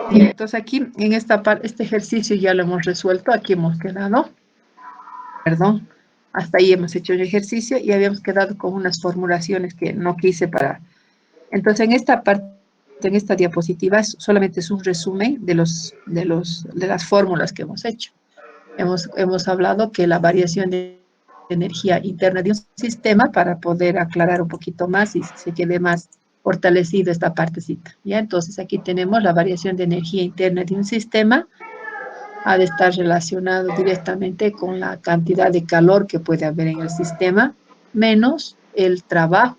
Bien, entonces aquí en esta parte, este ejercicio ya lo hemos resuelto, aquí hemos quedado, perdón, hasta ahí hemos hecho el ejercicio y habíamos quedado con unas formulaciones que no quise para. Entonces en esta parte, en esta diapositiva, solamente es un resumen de las fórmulas que hemos hecho. Hemos hablado que la variación de energía interna de un sistema, para poder aclarar un poquito más y se quede más fortalecido esta partecita, ¿ya? Entonces aquí tenemos la variación de energía interna de un sistema, ha de estar relacionado directamente con la cantidad de calor que puede haber en el sistema, menos el trabajo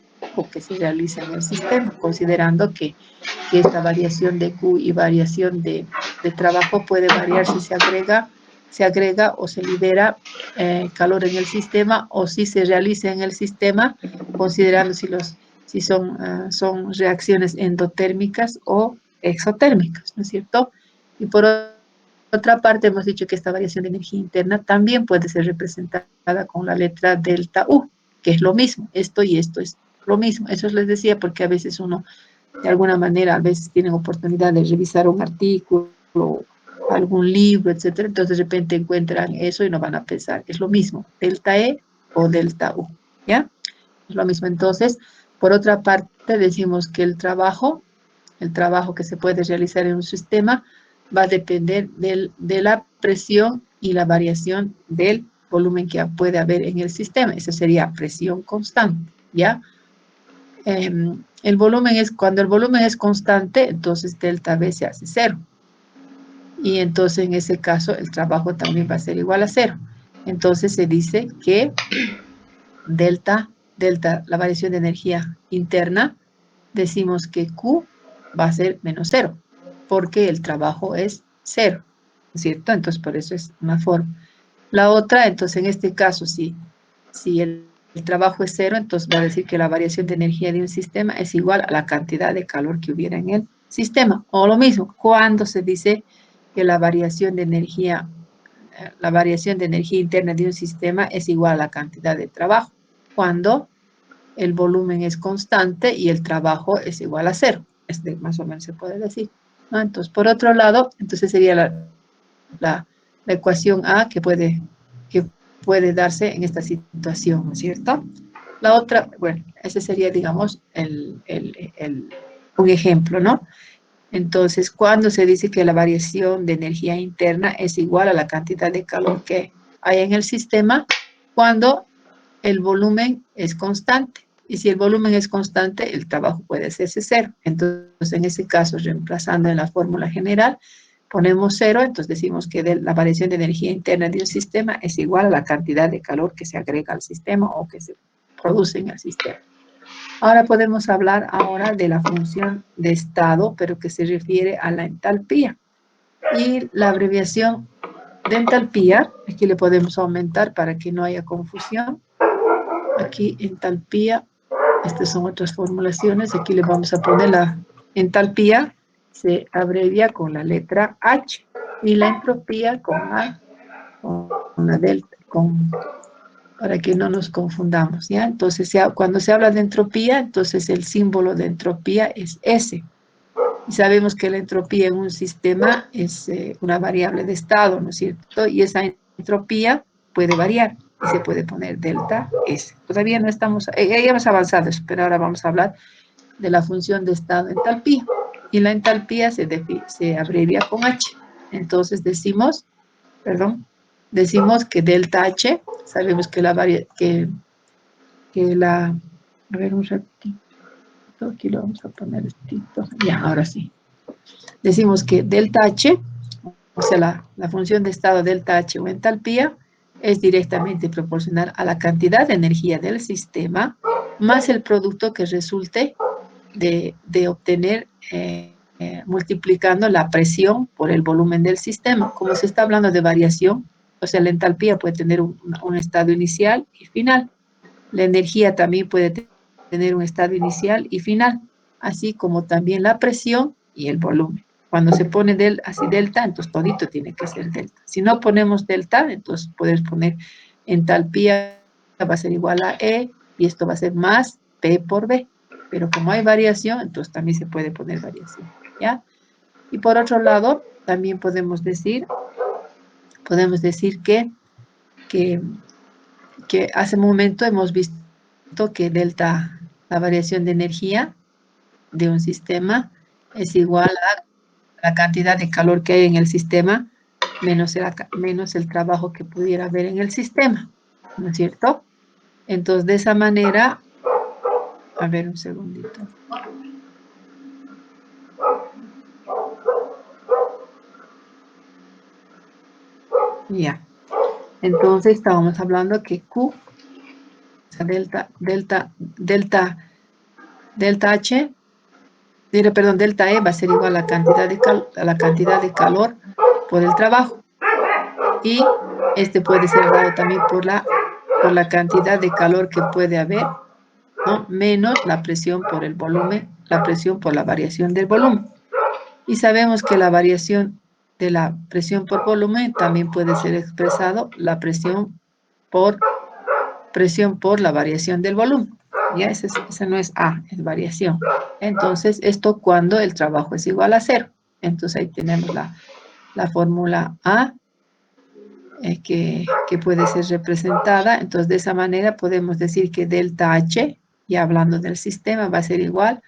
que se realiza en el sistema, considerando que esta variación de Q y variación de trabajo puede variar si se agrega o se libera calor en el sistema, o si se realiza en el sistema, considerando si son reacciones endotérmicas o exotérmicas, ¿no es cierto? Y por otra parte, hemos dicho que esta variación de energía interna también puede ser representada con la letra delta U, que es lo mismo, esto y esto es lo mismo. Eso les decía porque a veces uno, de alguna manera, a veces tienen oportunidad de revisar un artículo, algún libro, etcétera, entonces de repente encuentran eso y no van a pensar, es lo mismo, delta E o delta U, ¿ya? Es lo mismo. Entonces, por otra parte, decimos que el trabajo que se puede realizar en un sistema va a depender de la presión y la variación del volumen que puede haber en el sistema. Eso sería presión constante, ¿ya? Cuando el volumen es constante, entonces delta V se hace cero. Y entonces en ese caso el trabajo también va a ser igual a cero. Entonces se dice que la variación de energía interna, decimos que Q va a ser menos cero, porque el trabajo es cero, ¿cierto? Entonces por eso es una forma. La otra, entonces en este caso, si el trabajo es cero, entonces va a decir que la variación de energía de un sistema es igual a la cantidad de calor que hubiera en el sistema. O lo mismo, cuando se dice que la variación de energía interna de un sistema es igual a la cantidad de trabajo, cuando el volumen es constante y el trabajo es igual a cero. Más o menos se puede decir, ¿no? Entonces, por otro lado, entonces sería la ecuación A que puede darse en esta situación, ¿no es cierto? La otra, bueno, ese sería, digamos, un ejemplo, ¿no? Entonces, cuando se dice que la variación de energía interna es igual a la cantidad de calor que hay en el sistema, cuando el volumen es constante. Y si el volumen es constante, el trabajo puede hacerse cero. Entonces, en ese caso, reemplazando en la fórmula general, ponemos cero, entonces decimos que la variación de energía interna de un sistema es igual a la cantidad de calor que se agrega al sistema o que se produce en el sistema. Ahora podemos hablar ahora de la función de estado, pero que se refiere a la entalpía. Y la abreviación de entalpía, aquí le podemos aumentar para que no haya confusión. Aquí entalpía, estas son otras formulaciones, aquí le vamos a poner la entalpía, se abrevia con la letra H, y la entropía con la delta, para que no nos confundamos, ¿ya? Entonces, cuando se habla de entropía, entonces el símbolo de entropía es S. Y sabemos que la entropía en un sistema es una variable de estado, ¿no es cierto? Y esa entropía puede variar y se puede poner delta S. Todavía no estamos, ya hemos avanzado eso, pero ahora vamos a hablar de la función de estado entalpía. Y la entalpía se abrevia con H. Entonces decimos que delta H, sabemos que a ver un ratito, aquí lo vamos a poner estito, ya, ahora sí. Decimos que delta H, o sea, la función de estado delta H o entalpía, es directamente proporcional a la cantidad de energía del sistema más el producto que resulte de obtener multiplicando la presión por el volumen del sistema. Como se está hablando de variación, o sea, la entalpía puede tener un estado inicial y final. La energía también puede tener un estado inicial y final, así como también la presión y el volumen. Cuando se pone así delta, entonces todito tiene que ser delta. Si no ponemos delta, entonces puedes poner entalpía va a ser igual a E y esto va a ser más P por B. Pero como hay variación, entonces también se puede poner variación, ¿ya? Y por otro lado, también podemos decir que hace un momento hemos visto que delta, la variación de energía de un sistema, es igual a la cantidad de calor que hay en el sistema menos el trabajo que pudiera haber en el sistema, ¿no es cierto? Entonces, de esa manera, a ver un segundito. Ya. Entonces, estábamos hablando que Q, o sea, delta H, delta E va a ser igual a la cantidad de calor por el trabajo. Y este puede ser dado también por la cantidad de calor que puede haber, ¿no? Menos la presión por el volumen, la presión por la variación del volumen. Y sabemos que la variación de la presión por volumen también puede ser expresado la presión por la variación del volumen. Ya, ese no es A, es variación. Entonces, esto cuando el trabajo es igual a 0. Entonces, ahí tenemos la fórmula A, que puede ser representada. Entonces, de esa manera podemos decir que delta H, ya hablando del sistema, va a ser igual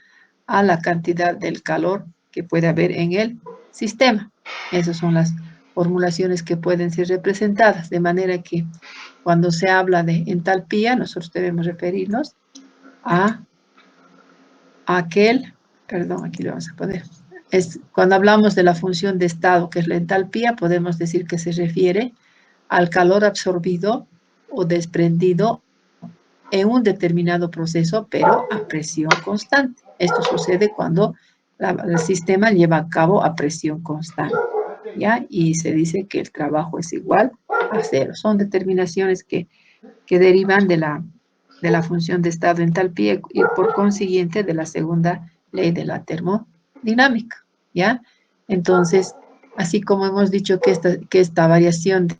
a la cantidad del calor que puede haber en el sistema. Esas son las formulaciones que pueden ser representadas, de manera que cuando se habla de entalpía, nosotros debemos referirnos a perdón, aquí lo vamos a poner, cuando hablamos de la función de estado, que es la entalpía, podemos decir que se refiere al calor absorbido o desprendido en un determinado proceso, pero a presión constante. Esto sucede cuando el sistema lleva a cabo a presión constante, ¿ya? Y se dice que el trabajo es igual a 0. Son determinaciones que derivan de la función de estado entalpía y por consiguiente de la segunda ley de la termodinámica, ¿ya? Entonces, así como hemos dicho que esta variación de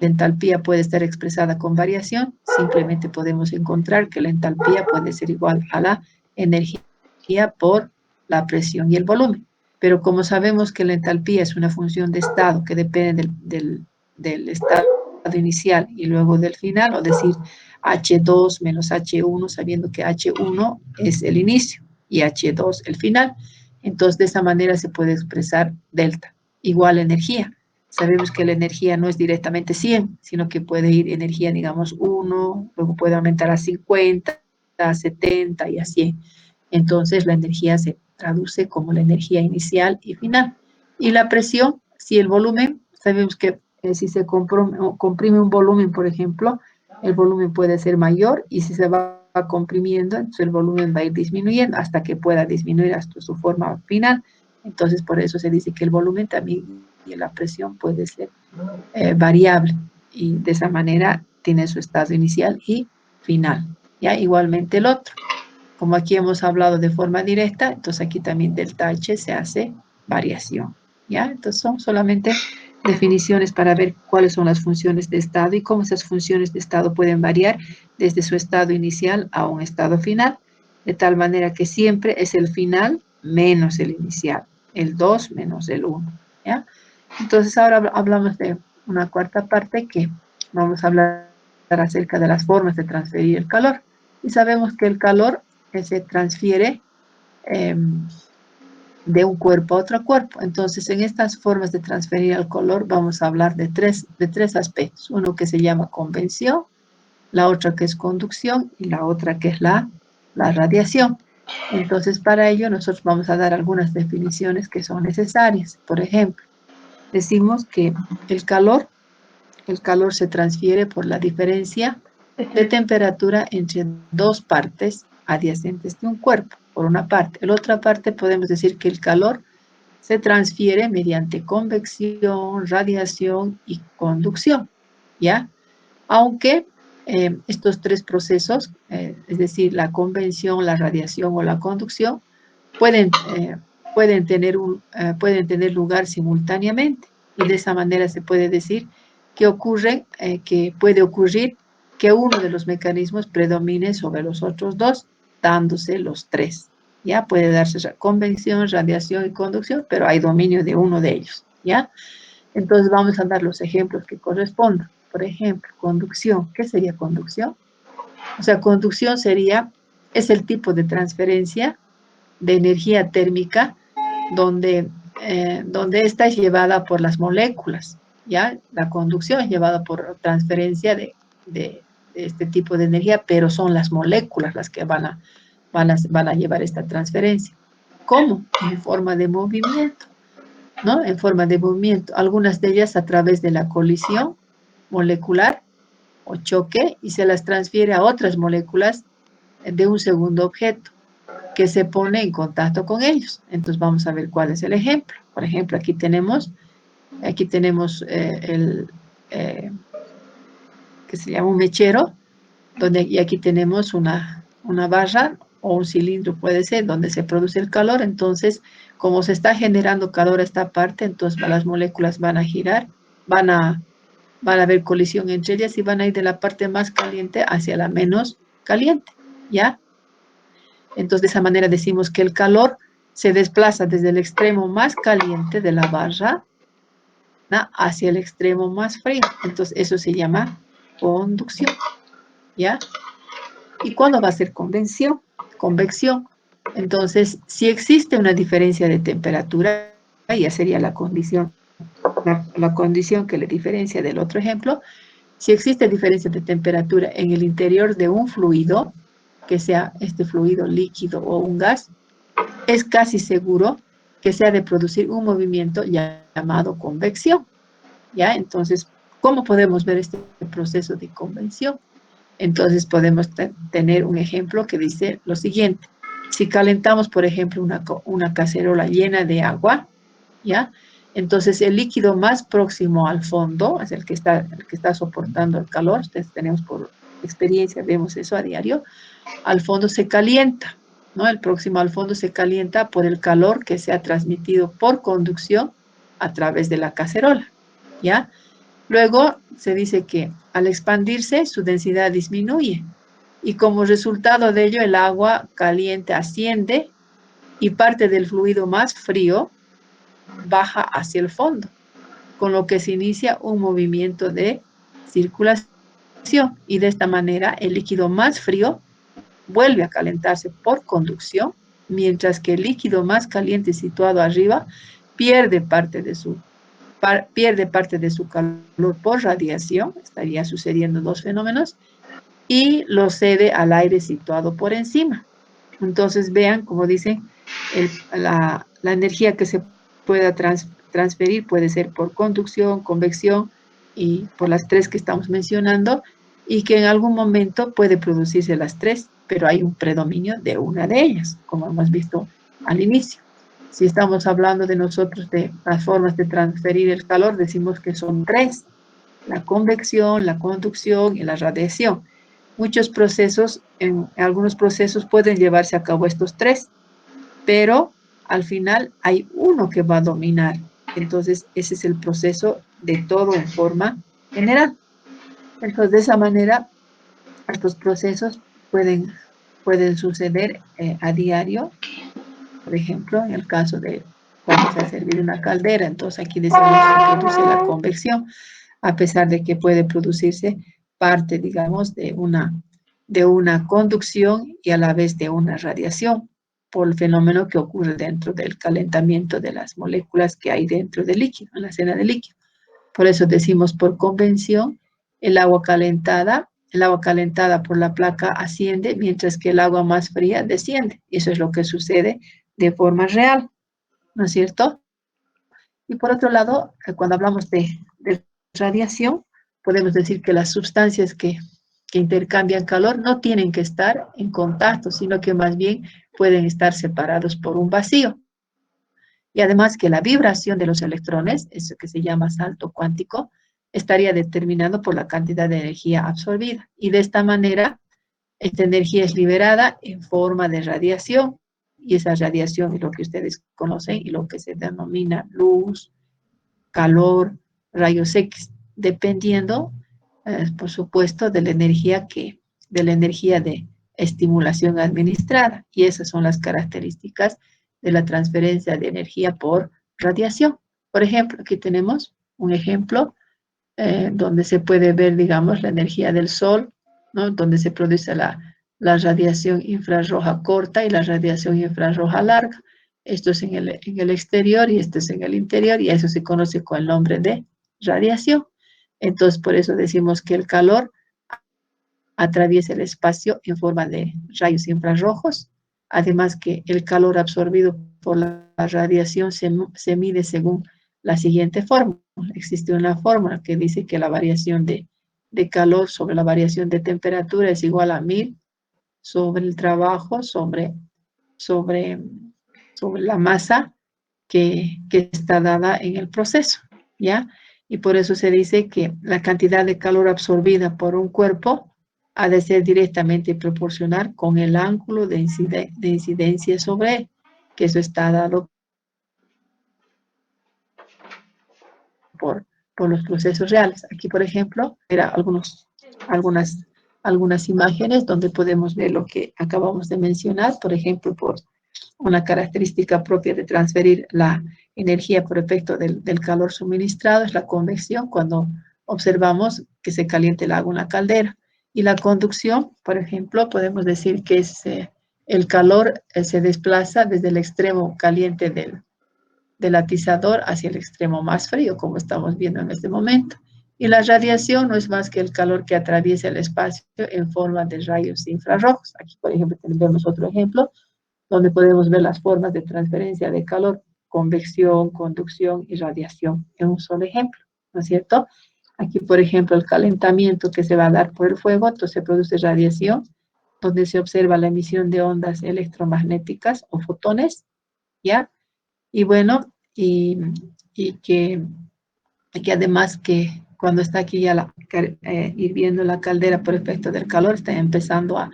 entalpía puede estar expresada con variación, simplemente podemos encontrar que la entalpía puede ser igual a la energía por la presión y el volumen. Pero como sabemos que la entalpía es una función de estado que depende del estado inicial y luego del final, o decir H2 menos H1, sabiendo que H1 es el inicio y H2 el final. Entonces, de esa manera se puede expresar delta, igual energía. Sabemos que la energía no es directamente 100, sino que puede ir energía, digamos, 1, luego puede aumentar a 50, a 70 y a 100. Entonces, la energía se traduce como la energía inicial y final. Y la presión, si el volumen, sabemos que si se comprime un volumen, por ejemplo, el volumen puede ser mayor y si se va comprimiendo, entonces el volumen va a ir disminuyendo hasta que pueda disminuir hasta su forma final. Entonces, por eso se dice que el volumen también y la presión puede ser variable y de esa manera tiene su estado inicial y final. ¿Ya? Igualmente el otro. Como aquí hemos hablado de forma directa, entonces aquí también delta H se hace variación. ¿Ya? Entonces son solamente definiciones para ver cuáles son las funciones de estado y cómo esas funciones de estado pueden variar desde su estado inicial a un estado final, de tal manera que siempre es el final menos el inicial, el 2 menos el 1. ¿Ya? Entonces ahora hablamos de una cuarta parte que vamos a hablar acerca de las formas de transferir el calor. Y sabemos que el calor se transfiere de un cuerpo a otro cuerpo. Entonces, en estas formas de transferir el calor vamos a hablar de tres aspectos. Uno que se llama convección, la otra que es conducción y la otra que es la radiación. Entonces, para ello nosotros vamos a dar algunas definiciones que son necesarias. Por ejemplo, decimos que el calor se transfiere por la diferencia de temperatura entre dos partes adyacentes de un cuerpo, por una parte. En la otra parte podemos decir que el calor se transfiere mediante convección, radiación y conducción, ¿ya? Aunque estos tres procesos, es decir, la convección, la radiación o la conducción, pueden tener lugar simultáneamente y de esa manera se puede decir que puede ocurrir que uno de los mecanismos predomine sobre los otros dos, dándose los tres, ¿ya? Puede darse convección, radiación y conducción, pero hay dominio de uno de ellos, ¿ya? Entonces vamos a dar los ejemplos que correspondan. Por ejemplo, conducción. ¿Qué sería conducción? O sea, conducción es el tipo de transferencia de energía térmica donde esta es llevada por las moléculas, ¿ya? La conducción es llevada por transferencia de este tipo de energía, pero son las moléculas las que van a llevar esta transferencia. ¿Cómo? En forma de movimiento, ¿no? En forma de movimiento. Algunas de ellas a través de la colisión molecular o choque y se las transfiere a otras moléculas de un segundo objeto que se pone en contacto con ellos. Entonces vamos a ver cuál es el ejemplo. Por ejemplo, aquí tenemos que se llama un mechero, y aquí tenemos una barra o un cilindro, puede ser, donde se produce el calor. Entonces, como se está generando calor a esta parte, entonces las moléculas van a girar, van a haber colisión entre ellas y van a ir de la parte más caliente hacia la menos caliente, ¿ya? Entonces, de esa manera decimos que el calor se desplaza desde el extremo más caliente de la barra, ¿no?, hacia el extremo más frío. Entonces, eso se llama conducción, ¿ya? ¿Y cuándo va a ser convección? Convección. Entonces, si existe una diferencia de temperatura, ya sería la condición que le diferencia del otro ejemplo. Si existe diferencia de temperatura en el interior de un fluido, que sea este fluido líquido o un gas, es casi seguro que se ha de producir un movimiento llamado convección, ¿ya? Entonces, ¿cómo podemos ver este proceso de convección? Entonces, podemos tener un ejemplo que dice lo siguiente. Si calentamos, por ejemplo, una cacerola llena de agua, ¿ya? Entonces, el líquido más próximo al fondo, es el que está soportando el calor, ustedes tenemos por experiencia, vemos eso a diario, al fondo se calienta, ¿no? El próximo al fondo se calienta por el calor que se ha transmitido por conducción a través de la cacerola, ¿ya? Luego se dice que al expandirse su densidad disminuye y como resultado de ello el agua caliente asciende y parte del fluido más frío baja hacia el fondo, con lo que se inicia un movimiento de circulación y de esta manera el líquido más frío vuelve a calentarse por conducción, mientras que el líquido más caliente situado arriba pierde parte de su calor por radiación. Estaría sucediendo dos fenómenos, y lo cede al aire situado por encima. Entonces vean, como dicen, la energía que se pueda transferir puede ser por conducción, convección y por las tres que estamos mencionando, y que en algún momento puede producirse las tres, pero hay un predominio de una de ellas, como hemos visto al inicio. Si estamos hablando de nosotros de las formas de transferir el calor, decimos que son tres: la convección, la conducción y la radiación. En algunos procesos pueden llevarse a cabo estos tres, pero al final hay uno que va a dominar. Entonces, ese es el proceso de todo en forma general. Entonces, de esa manera, estos procesos pueden suceder a diario. Por ejemplo, en el caso de vamos a servir una caldera, entonces aquí decimos que se produce la convección, a pesar de que puede producirse parte, digamos, de una conducción y a la vez de una radiación, por el fenómeno que ocurre dentro del calentamiento de las moléculas que hay dentro del líquido, en la escena del líquido. Por eso decimos por convención, el agua calentada por la placa asciende, mientras que el agua más fría desciende. Eso es lo que sucede de forma real, ¿no es cierto? Y por otro lado, cuando hablamos de radiación, podemos decir que las sustancias que intercambian calor no tienen que estar en contacto, sino que más bien pueden estar separados por un vacío. Y además que la vibración de los electrones, eso que se llama salto cuántico, estaría determinado por la cantidad de energía absorbida. Y de esta manera, esta energía es liberada en forma de radiación. Y esa radiación es lo que ustedes conocen y lo que se denomina luz, calor, rayos X, dependiendo, por supuesto, de la energía estimulación administrada. Y esas son las características de la transferencia de energía por radiación. Por ejemplo, aquí tenemos un ejemplo donde se puede ver, digamos, la energía del sol, ¿no? Donde se produce la radiación infrarroja corta y la radiación infrarroja larga. Esto es en el exterior y esto es en el interior, y eso se conoce con el nombre de radiación. Entonces, por eso decimos que el calor atraviesa el espacio en forma de rayos infrarrojos. Además que el calor absorbido por la radiación se mide según la siguiente fórmula. Existe una fórmula que dice que la variación de calor sobre la variación de temperatura es igual a 1000 sobre el trabajo sobre la masa que está dada en el proceso, ¿ya? Y por eso se dice que la cantidad de calor absorbida por un cuerpo ha de ser directamente proporcional con el ángulo de incidencia sobre él, que eso está dado por, por los procesos reales. Aquí, por ejemplo, era algunas imágenes donde podemos ver lo que acabamos de mencionar, por ejemplo, por una característica propia de transferir la energía por efecto del calor suministrado es la convección, cuando observamos que se calienta el agua en la caldera. Y la conducción, por ejemplo, podemos decir que el calor se desplaza desde el extremo caliente del atizador hacia el extremo más frío, como estamos viendo en este momento. Y la radiación no es más que el calor que atraviesa el espacio en forma de rayos infrarrojos. Aquí, por ejemplo, tenemos otro ejemplo donde podemos ver las formas de transferencia de calor, convección, conducción y radiación en un solo ejemplo, ¿no es cierto? Aquí, por ejemplo, el calentamiento que se va a dar por el fuego, entonces se produce radiación, donde se observa la emisión de ondas electromagnéticas o fotones, ¿ya? Y bueno, y que además que cuando está aquí ya hirviendo la caldera por efecto del calor, está empezando a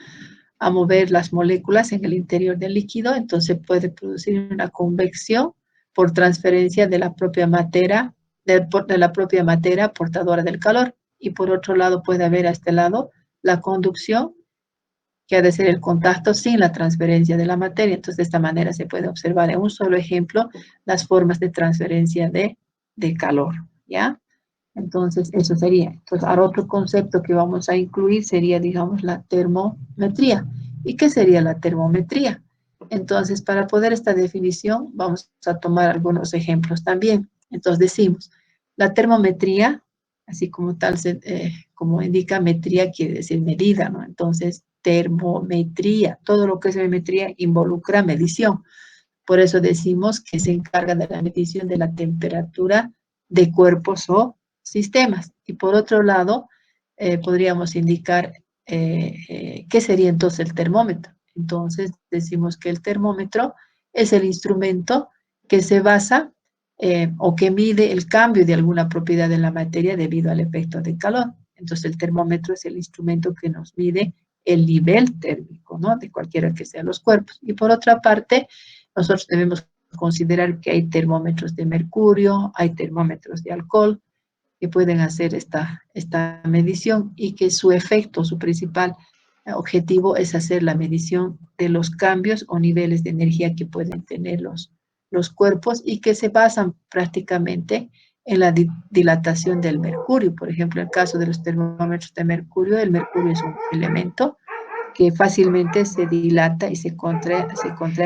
mover las moléculas en el interior del líquido, entonces puede producir una convección por transferencia de la propia materia, de la propia materia portadora del calor. Y por otro lado puede haber a este lado la conducción, que ha de ser el contacto sin la transferencia de la materia. Entonces, de esta manera se puede observar en un solo ejemplo las formas de transferencia de calor, ¿ya? Entonces, eso sería. Entonces, ahora otro concepto que vamos a incluir sería, digamos, la termometría. ¿Y qué sería la termometría? Entonces, para poder esta definición, vamos a tomar algunos ejemplos también. Entonces, decimos, la termometría, así como tal, como indica metría, quiere decir medida, ¿no? Entonces, termometría, todo lo que es metría involucra medición. Por eso decimos que se encarga de la medición de la temperatura de cuerpos o sistemas. Y por otro lado, podríamos indicar qué sería entonces el termómetro. Entonces decimos que el termómetro es el instrumento que se basa o que mide el cambio de alguna propiedad de la materia debido al efecto de calor. Entonces el termómetro es el instrumento que nos mide el nivel térmico, ¿no? De cualquiera que sean los cuerpos. Y por otra parte, nosotros debemos considerar que hay termómetros de mercurio, hay termómetros de alcohol que pueden hacer esta medición y que su efecto, su principal objetivo es hacer la medición de los cambios o niveles de energía que pueden tener los cuerpos y que se basan prácticamente en la dilatación del mercurio. Por ejemplo, en el caso de los termómetros de mercurio, el mercurio es un elemento que fácilmente se dilata y se contrae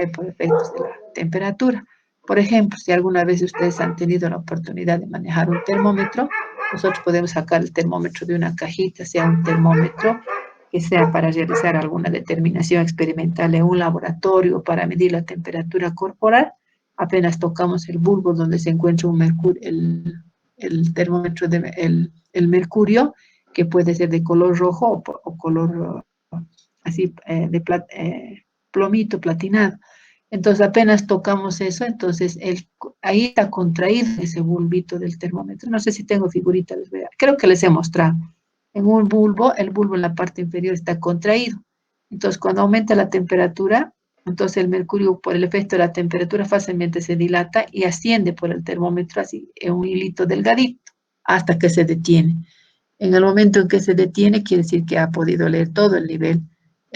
por efectos de la temperatura. Por ejemplo, si alguna vez ustedes han tenido la oportunidad de manejar un termómetro, nosotros podemos sacar el termómetro de una cajita, sea un termómetro que sea para realizar alguna determinación experimental en un laboratorio para medir la temperatura corporal. Apenas tocamos el bulbo donde se encuentra un mercurio, el termómetro, el mercurio, que puede ser de color rojo o color así plomito, platinado. Entonces apenas tocamos eso, entonces ahí está contraído ese bulbito del termómetro. No sé si tengo figuritas, creo que les he mostrado. En un bulbo, el bulbo en la parte inferior está contraído. Entonces cuando aumenta la temperatura, entonces el mercurio por el efecto de la temperatura fácilmente se dilata y asciende por el termómetro así en un hilito delgadito hasta que se detiene. En el momento en que se detiene, quiere decir que ha podido leer todo el nivel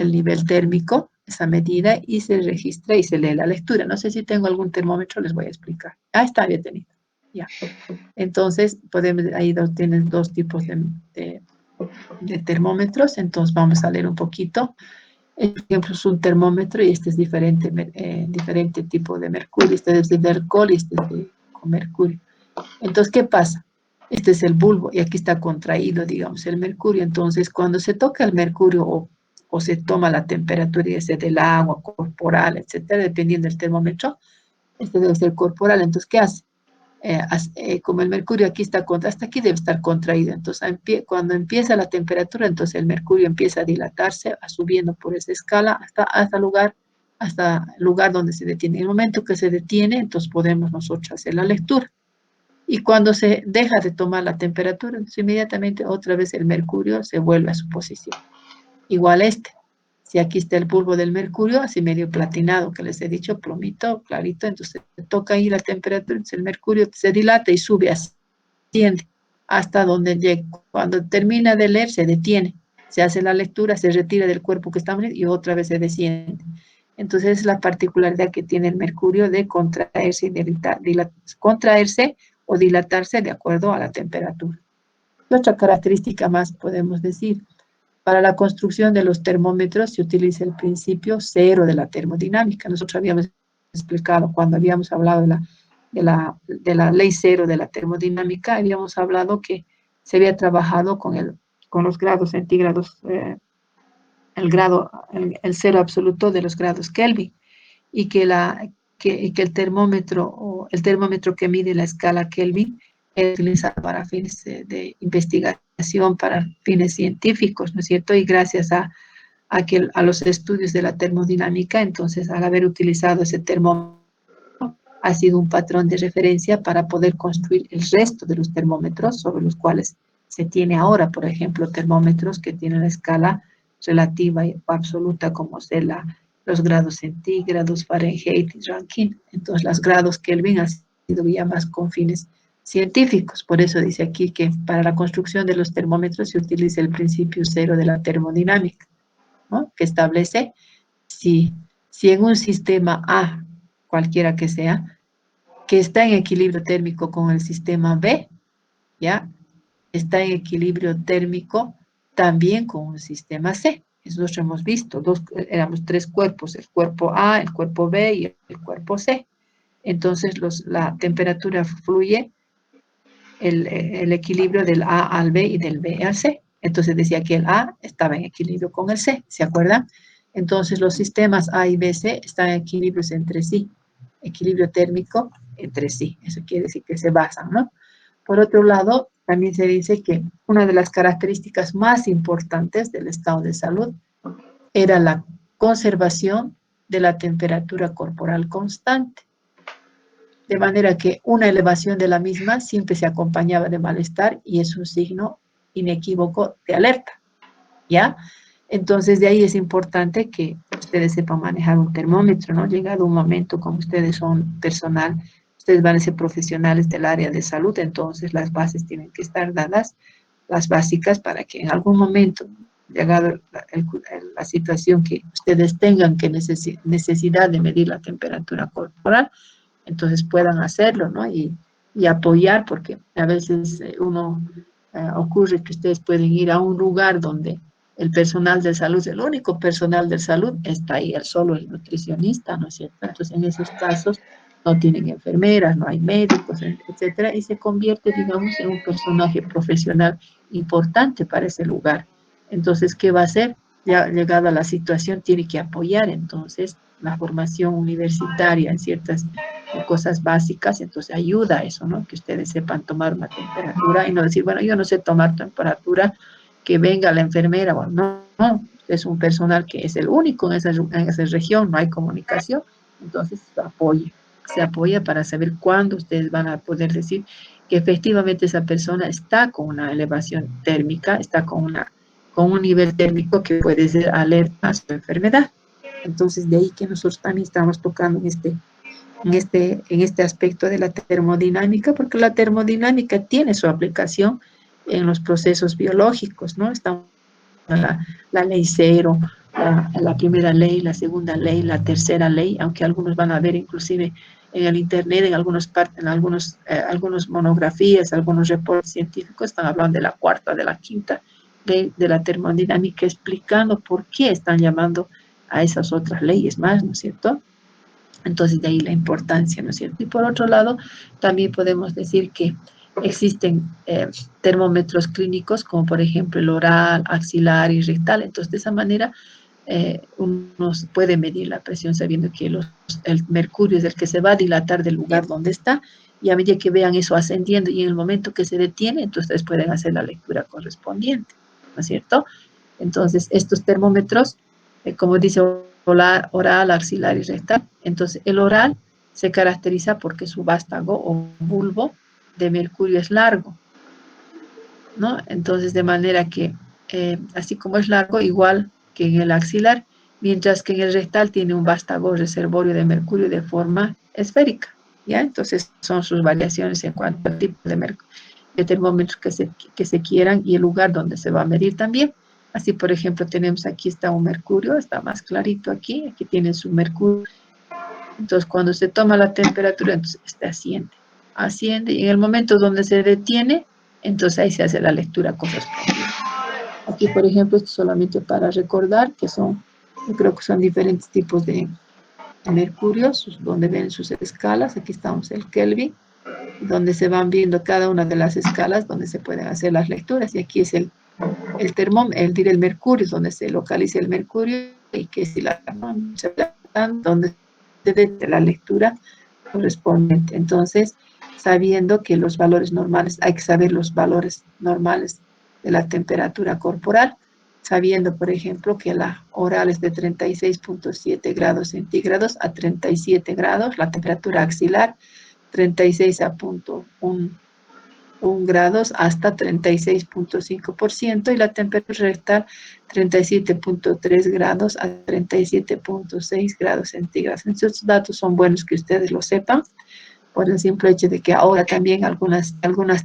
el nivel térmico, esa medida, y se registra y se lee la lectura. No sé si tengo algún termómetro, les voy a explicar. Ah, está bien tenido. Ya. Entonces, ahí tienen dos tipos de termómetros. Entonces, vamos a leer un poquito. Por ejemplo, es un termómetro y este es diferente tipo de mercurio. Este es de alcohol y este es con mercurio. Entonces, ¿qué pasa? Este es el bulbo y aquí está contraído, digamos, el mercurio. Entonces, cuando se toca el mercurio o se toma la temperatura del agua corporal, etcétera, dependiendo del termómetro, este debe ser corporal. Entonces, ¿qué hace? Como el mercurio aquí está hasta aquí debe estar contraído. Entonces, cuando empieza la temperatura, entonces el mercurio empieza a dilatarse, a subiendo por esa escala hasta el lugar donde se detiene. En el momento que se detiene, entonces podemos nosotros hacer la lectura. Y cuando se deja de tomar la temperatura, entonces inmediatamente otra vez el mercurio se vuelve a su posición. Igual este. Si aquí está el bulbo del mercurio, así medio platinado, que les he dicho, plomito, clarito, entonces se toca ahí la temperatura, entonces el mercurio se dilata y sube, asciende hasta donde llega. Cuando termina de leer, se detiene, se hace la lectura, se retira del cuerpo que estamos y otra vez se desciende. Entonces es la particularidad que tiene el mercurio de contraerse contraerse o dilatarse de acuerdo a la temperatura. ¿Qué otra característica más podemos decir? Para la construcción de los termómetros se utiliza el principio cero de la termodinámica. Nosotros habíamos explicado cuando habíamos hablado de la ley cero de la termodinámica, habíamos hablado que se había trabajado con los grados centígrados, el cero absoluto de los grados Kelvin, y que el termómetro que mide la escala Kelvin es utilizado para fines de investigación, para fines científicos, ¿no es cierto? Y gracias a los estudios de la termodinámica, entonces al haber utilizado ese termómetro, ha sido un patrón de referencia para poder construir el resto de los termómetros sobre los cuales se tiene ahora, por ejemplo, termómetros que tienen la escala relativa o absoluta como ser los grados centígrados, Fahrenheit y Rankine. Entonces, los grados Kelvin han sido ya más con fines científicos. Por eso dice aquí que para la construcción de los termómetros se utiliza el principio cero de la termodinámica, ¿no? Que establece si en un sistema A, cualquiera que sea, que está en equilibrio térmico con el sistema B, ¿ya? Está en equilibrio térmico también con un sistema C. Eso nosotros hemos visto, éramos tres cuerpos, el cuerpo A, el cuerpo B y el cuerpo C. Entonces la temperatura fluye el equilibrio del A al B y del B al C. Entonces decía que el A estaba en equilibrio con el C, ¿se acuerdan? Entonces los sistemas A y B, C están en equilibrios entre sí, equilibrio térmico entre sí. Eso quiere decir que se basan, ¿no? Por otro lado, también se dice que una de las características más importantes del estado de salud era la conservación de la temperatura corporal constante. De manera que una elevación de la misma siempre se acompañaba de malestar y es un signo inequívoco de alerta, ¿ya? Entonces, de ahí es importante que ustedes sepan manejar un termómetro, ¿no? Llegado un momento, como ustedes son personal, ustedes van a ser profesionales del área de salud, entonces las bases tienen que estar dadas, las básicas, para que en algún momento, llegado la situación que ustedes tengan que necesidad de medir la temperatura corporal, entonces puedan hacerlo, ¿no? Y apoyar, porque a veces ocurre que ustedes pueden ir a un lugar donde el personal de salud, el único personal de salud está ahí, solo el nutricionista, ¿no es cierto? Entonces, en esos casos no tienen enfermeras, no hay médicos, etcétera, y se convierte, digamos, en un personaje profesional importante para ese lugar. Entonces, ¿qué va a hacer? Ya llegada la situación, tiene que apoyar, entonces, la formación universitaria en ciertas cosas básicas, entonces ayuda a eso, ¿no? Que ustedes sepan tomar una temperatura y no decir, bueno, yo no sé tomar temperatura, que venga la enfermera, bueno, no, es un personal que es el único en esa región, no hay comunicación, entonces se apoya para saber cuándo ustedes van a poder decir que efectivamente esa persona está con una elevación térmica, está con un nivel térmico que puede ser alerta a su enfermedad. Entonces, de ahí que nosotros también estamos tocando en este aspecto de la termodinámica, porque la termodinámica tiene su aplicación en los procesos biológicos, ¿no? Está la ley cero, la primera ley, la segunda ley, la tercera ley, aunque algunos van a ver inclusive en el internet, en algunas monografías, algunos reportes científicos están hablando de la cuarta, de la quinta ley de la termodinámica, explicando por qué están llamando a esas otras leyes más, ¿no es cierto? Entonces, de ahí la importancia, ¿no es cierto? Y por otro lado, también podemos decir que existen termómetros clínicos, como por ejemplo el oral, axilar y rectal. Entonces, de esa manera, uno puede medir la presión sabiendo que el mercurio es el que se va a dilatar del lugar donde está, y a medida que vean eso ascendiendo y en el momento que se detiene, entonces ustedes pueden hacer la lectura correspondiente, ¿no es cierto? Entonces, estos termómetros, como dice oral, axilar y rectal, entonces el oral se caracteriza porque su vástago o bulbo de mercurio es largo, ¿no? Entonces, de manera que, así como es largo, igual que en el axilar, mientras que en el rectal tiene un vástago reservorio de mercurio de forma esférica, ¿ya? Entonces, son sus variaciones en cuanto al tipo de termómetros que se quieran y el lugar donde se va a medir también. Así, por ejemplo, tenemos aquí está un mercurio, está más clarito aquí tiene su mercurio. Entonces, cuando se toma la temperatura, entonces este asciende, y en el momento donde se detiene, entonces ahí se hace la lectura correspondiente. Aquí, por ejemplo, esto solamente para recordar que yo creo que son diferentes tipos de mercurios, donde ven sus escalas. Aquí estamos el Kelvin, donde se van viendo cada una de las escalas, donde se pueden hacer las lecturas. Y aquí es el mercurio, donde se localiza el mercurio, y que si donde se dé la lectura correspondiente. Entonces, sabiendo que los valores normales, hay que saber los valores normales de la temperatura corporal, sabiendo, por ejemplo, que la oral es de 36.7 grados centígrados a 37 grados, la temperatura axilar 36.1 grados hasta 36.5%, y la temperatura rectal 37.3 grados a 37.6 grados centígrados. Estos datos son buenos que ustedes lo sepan, por el simple hecho de que ahora también algunas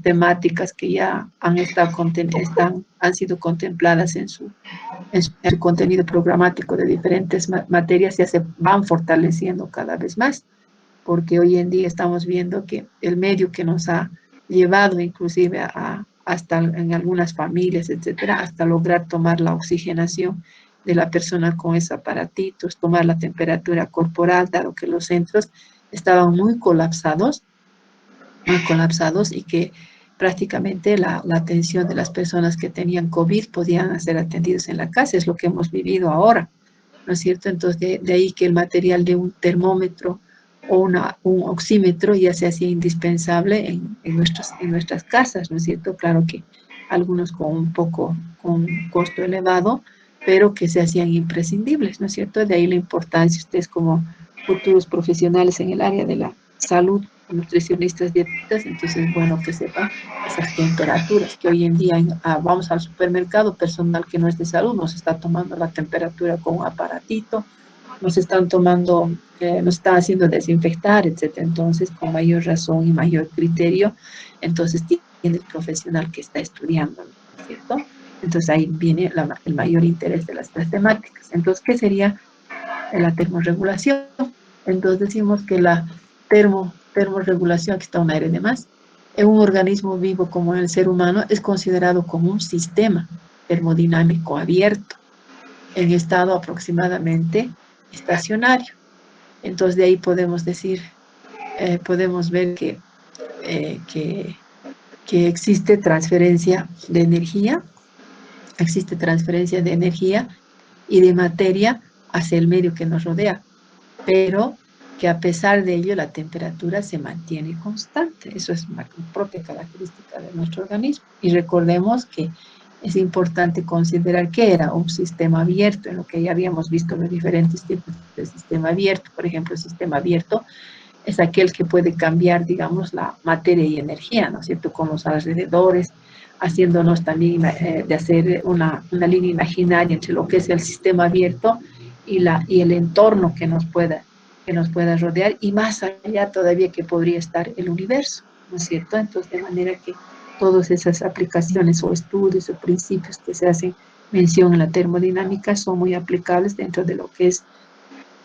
temáticas que ya han sido contempladas en su contenido programático de diferentes materias ya se van fortaleciendo cada vez más, porque hoy en día estamos viendo que el medio que nos ha llevado inclusive hasta en algunas familias, etcétera, hasta lograr tomar la oxigenación de la persona con esos aparatitos, tomar la temperatura corporal, dado que los centros estaban muy colapsados, y que prácticamente la atención de las personas que tenían COVID podían ser atendidos en la casa, es lo que hemos vivido ahora, ¿no es cierto? Entonces, de ahí que el material de un termómetro o un oxímetro ya se hacía indispensable en nuestras casas, ¿no es cierto? Claro que algunos con un costo elevado, pero que se hacían imprescindibles, ¿no es cierto? De ahí la importancia, ustedes como futuros profesionales en el área de la salud, nutricionistas, dietistas, entonces es bueno que sepan esas temperaturas, que hoy en día vamos al supermercado, personal que no es de salud nos está tomando la temperatura con un aparatito, nos están tomando, nos están haciendo desinfectar, etcétera. Entonces, con mayor razón y mayor criterio, entonces tiene el profesional que está estudiando, ¿no es cierto? Entonces ahí viene el mayor interés de las temáticas. Entonces, ¿qué sería la termorregulación? Entonces decimos que la termorregulación, aquí está un aire de más, en un organismo vivo como el ser humano es considerado como un sistema termodinámico abierto en estado aproximadamente estacionario. Entonces de ahí podemos decir, podemos ver que existe transferencia de energía, y de materia hacia el medio que nos rodea, pero que a pesar de ello la temperatura se mantiene constante. Eso es una propia característica de nuestro organismo. Y recordemos que es importante considerar que era un sistema abierto, en lo que ya habíamos visto los diferentes tipos de sistema abierto. Por ejemplo, el sistema abierto es aquel que puede cambiar, digamos, la materia y energía, ¿no es cierto?, con los alrededores, haciéndonos también de hacer una línea imaginaria entre lo que es el sistema abierto y el entorno que nos pueda rodear, y más allá todavía que podría estar el universo, ¿no es cierto? Entonces, de manera que todas esas aplicaciones o estudios o principios que se hacen mención en la termodinámica son muy aplicables dentro de lo que es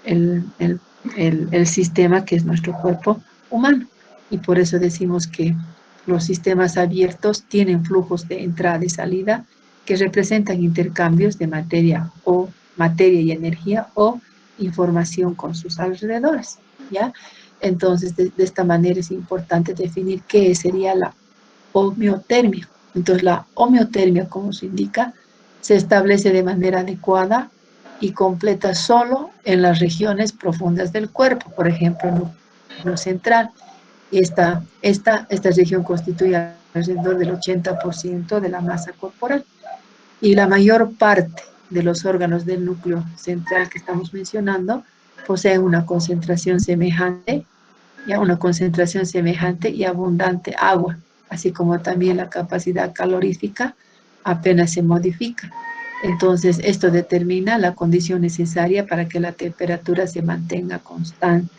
el sistema que es nuestro cuerpo humano. Y por eso decimos que los sistemas abiertos tienen flujos de entrada y salida que representan intercambios de materia y energía o información con sus alrededores, ¿ya? Entonces, de esta manera es importante definir qué sería la homeotermia. Entonces, la homeotermia, como se indica, se establece de manera adecuada y completa solo en las regiones profundas del cuerpo, por ejemplo, en el núcleo central. Esta región constituye alrededor del 80% de la masa corporal y la mayor parte de los órganos del núcleo central que estamos mencionando poseen una concentración semejante, y abundante agua, así como también la capacidad calorífica apenas se modifica. Entonces, esto determina la condición necesaria para que la temperatura se mantenga constante.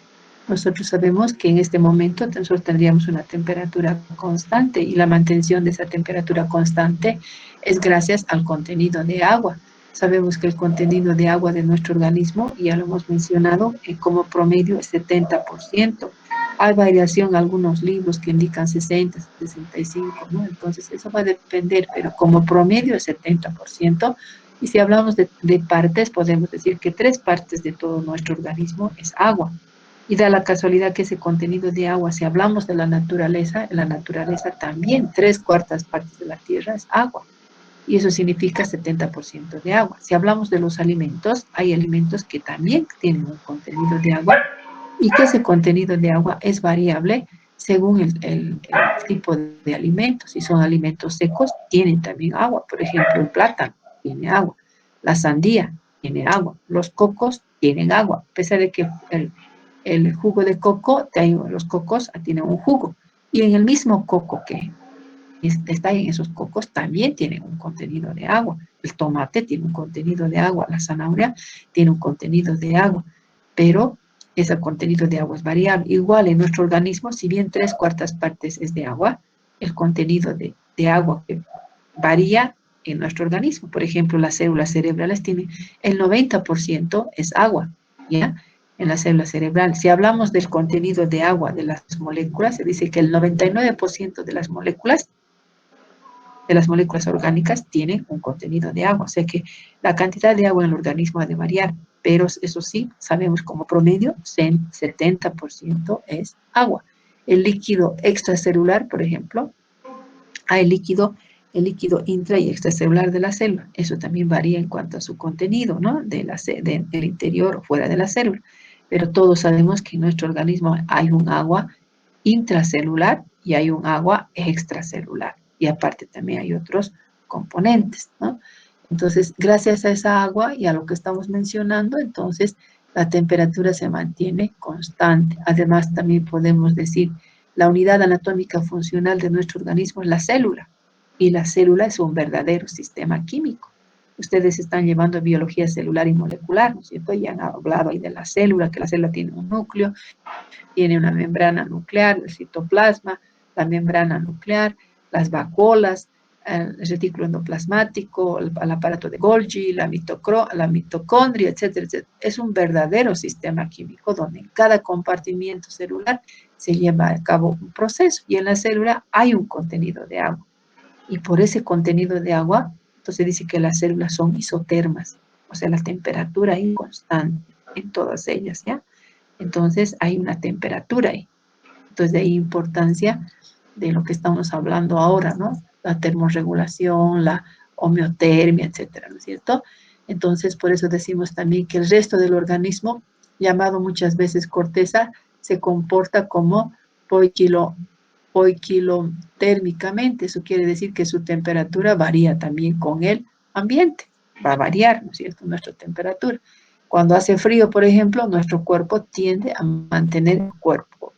Nosotros sabemos que en este momento nosotros tendríamos una temperatura constante y la mantención de esa temperatura constante es gracias al contenido de agua. Sabemos que el contenido de agua de nuestro organismo, ya lo hemos mencionado, como promedio es 70%. Hay variación, algunos libros que indican 60, 65, ¿no? Entonces eso va a depender, pero como promedio es 70%. Y si hablamos de partes, podemos decir que 3 partes de todo nuestro organismo es agua. Y da la casualidad que ese contenido de agua, si hablamos de en la naturaleza también 3/4 partes de la tierra es agua. Y eso significa 70% de agua. Si hablamos de los alimentos, hay alimentos que también tienen un contenido de agua y que ese contenido de agua es variable según el tipo de alimentos. Si son alimentos secos, tienen también agua. Por ejemplo, el plátano tiene agua, la sandía tiene agua, los cocos tienen agua, a pesar de que el jugo de coco, los cocos tienen un jugo. Y en el mismo coco que está en esos cocos también tienen un contenido de agua. El tomate tiene un contenido de agua, la zanahoria tiene un contenido de agua, pero ese contenido de agua es variable. Igual en nuestro organismo, si bien 3/4 partes es de agua, el contenido de agua que varía en nuestro organismo. Por ejemplo, las células cerebrales tienen el 90% es agua, ¿ya? En las células cerebrales. Si hablamos del contenido de agua de las moléculas, se dice que el 99% de las moléculas orgánicas tienen un contenido de agua. O sea que la cantidad de agua en el organismo ha de variar, pero eso sí, sabemos como promedio, 70% es agua. El líquido extracelular, por ejemplo, hay el líquido intra y extracelular de la célula. Eso también varía en cuanto a su contenido, ¿no? Del interior o fuera de la célula. Pero todos sabemos que en nuestro organismo hay un agua intracelular y hay un agua extracelular. Y aparte también hay otros componentes, ¿no? Entonces, gracias a esa agua y a lo que estamos mencionando, entonces la temperatura se mantiene constante. Además, también podemos decir, la unidad anatómica funcional de nuestro organismo es la célula. Y la célula es un verdadero sistema químico. Ustedes están llevando biología celular y molecular, ¿no es cierto? Y han hablado ahí de la célula, que la célula tiene un núcleo, tiene una membrana nuclear, el citoplasma, la membrana nuclear, las vacuolas, el retículo endoplasmático, el aparato de Golgi, la mitocondria, etcétera, etcétera. Es un verdadero sistema químico donde en cada compartimiento celular se lleva a cabo un proceso y en la célula hay un contenido de agua. Y por ese contenido de agua, entonces dice que las células son isotermas, o sea, la temperatura es constante en todas ellas, ¿ya? Entonces hay una temperatura ahí. Entonces de ahí importancia de lo que estamos hablando ahora, ¿no? La termorregulación, la homeotermia, etcétera, ¿no es cierto? Entonces por eso decimos también que el resto del organismo, llamado muchas veces corteza, se comporta como poikilotérmicamente. Eso quiere decir que su temperatura varía también con el ambiente. Va a variar, ¿no es cierto?, nuestra temperatura. Cuando hace frío, por ejemplo, nuestro cuerpo tiende a mantener el cuerpo,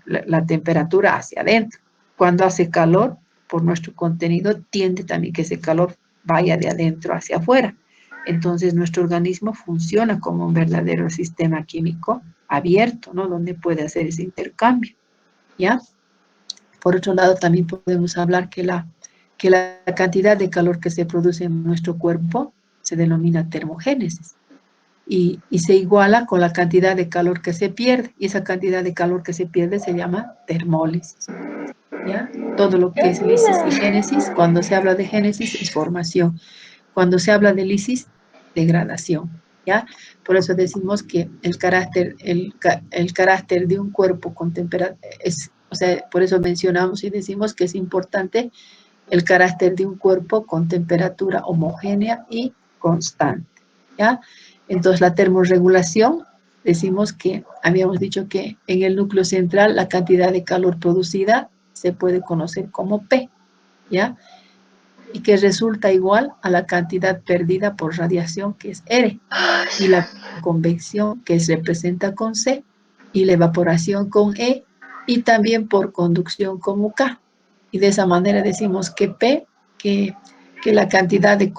la temperatura hacia adentro. Cuando hace calor, por nuestro contenido, tiende también que ese calor vaya de adentro hacia afuera. Entonces, nuestro organismo funciona como un verdadero sistema químico abierto, ¿no? Donde puede hacer ese intercambio, ¿ya? Por otro lado, también podemos hablar que la cantidad de calor que se produce en nuestro cuerpo se denomina termogénesis. Y se iguala con la cantidad de calor que se pierde. Y esa cantidad de calor que se pierde se llama termólisis. ¿Ya? Todo lo que es lisis y génesis, cuando se habla de génesis es formación. Cuando se habla de lisis, degradación. ¿Ya? Por eso decimos que el carácter de un cuerpo con temperatura o sea, por eso mencionamos y decimos que es importante el carácter de un cuerpo con temperatura homogénea y constante. ¿Ya? Entonces, la termorregulación, decimos que, habíamos dicho que en el núcleo central la cantidad de calor producida se puede conocer como P, ¿ya? Y que resulta igual a la cantidad perdida por radiación, que es R, y la convección, que se representa con C, y la evaporación con E, y también por conducción como K. Y de esa manera decimos que P, que la cantidad de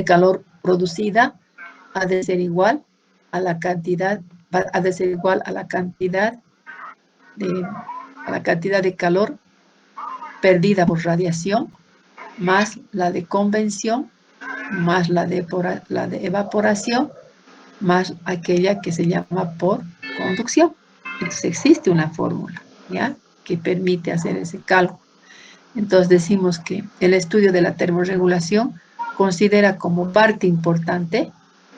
calor producida ha de ser igual a la cantidad, ha de ser igual a la cantidad de calor perdida por radiación, más la de convención, más la de evaporación, más aquella que se llama por conducción. Entonces existe una fórmula, ¿ya?, que permite hacer ese cálculo. Entonces decimos que el estudio de la termorregulación considera como parte importante,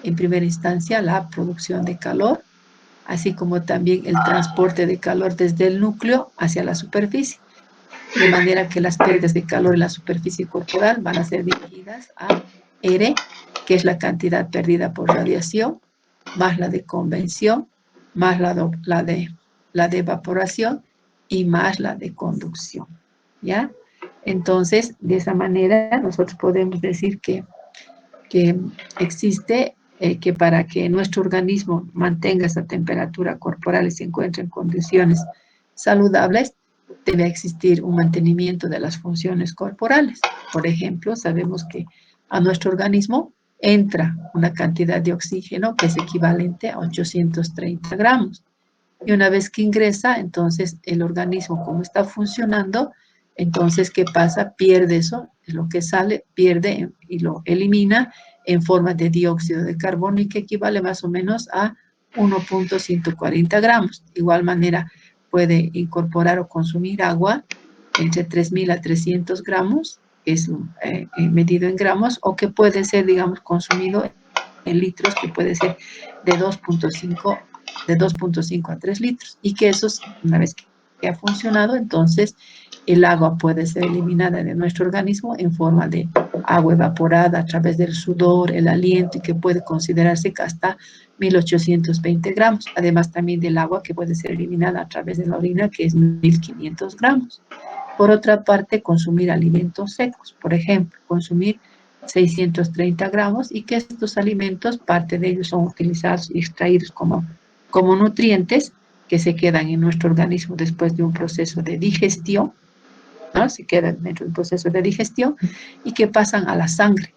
en primera instancia, la producción de calor, así como también el transporte de calor desde el núcleo hacia la superficie, de manera que las pérdidas de calor en la superficie corporal van a ser dirigidas a R, que es la cantidad perdida por radiación, más la de convención, más la de evaporación y más la de conducción, ¿ya? Entonces, de esa manera, nosotros podemos decir que existe, que para que nuestro organismo mantenga esa temperatura corporal y se encuentre en condiciones saludables, debe existir un mantenimiento de las funciones corporales. Por ejemplo, sabemos que a nuestro organismo entra una cantidad de oxígeno que es equivalente a 830 gramos. Y una vez que ingresa, entonces el organismo, como está funcionando, entonces, ¿qué pasa? Pierde eso, lo que sale, pierde y lo elimina en forma de dióxido de carbono, y que equivale más o menos a 1.140 gramos. De igual manera, puede incorporar o consumir agua entre 3.000 a 300 gramos, que es medido en gramos, o que puede ser, digamos, consumido en litros, que puede ser de 2.5 a 3 litros, y que eso, una vez que ha funcionado, entonces el agua puede ser eliminada de nuestro organismo en forma de agua evaporada a través del sudor, el aliento, y que puede considerarse que hasta 1.820 gramos, además también del agua que puede ser eliminada a través de la orina, que es 1.500 gramos. Por otra parte, consumir alimentos secos, por ejemplo, consumir 630 gramos, y que estos alimentos, parte de ellos son utilizados y extraídos como nutrientes que se quedan en nuestro organismo después de un proceso de digestión, ¿no? Se quedan dentro del proceso de digestión y que pasan a la sangre,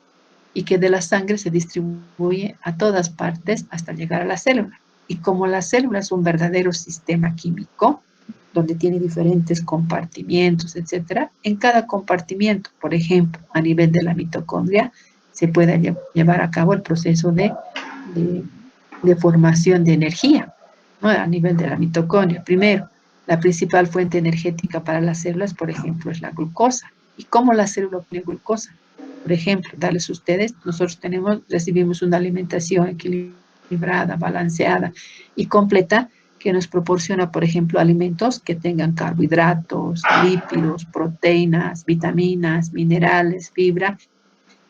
y que de la sangre se distribuye a todas partes hasta llegar a la célula. Y como la célula es un verdadero sistema químico, donde tiene diferentes compartimientos, etcétera, en cada compartimiento, por ejemplo, a nivel de la mitocondria, se puede llevar a cabo el proceso de formación de energía, ¿no? A nivel de la mitocondria. Primero, la principal fuente energética para las células, por ejemplo, es la glucosa. ¿Y cómo la célula obtiene glucosa? Por ejemplo, darles a ustedes, nosotros recibimos una alimentación equilibrada, balanceada y completa, que nos proporciona, por ejemplo, alimentos que tengan carbohidratos, lípidos, proteínas, vitaminas, minerales, fibra.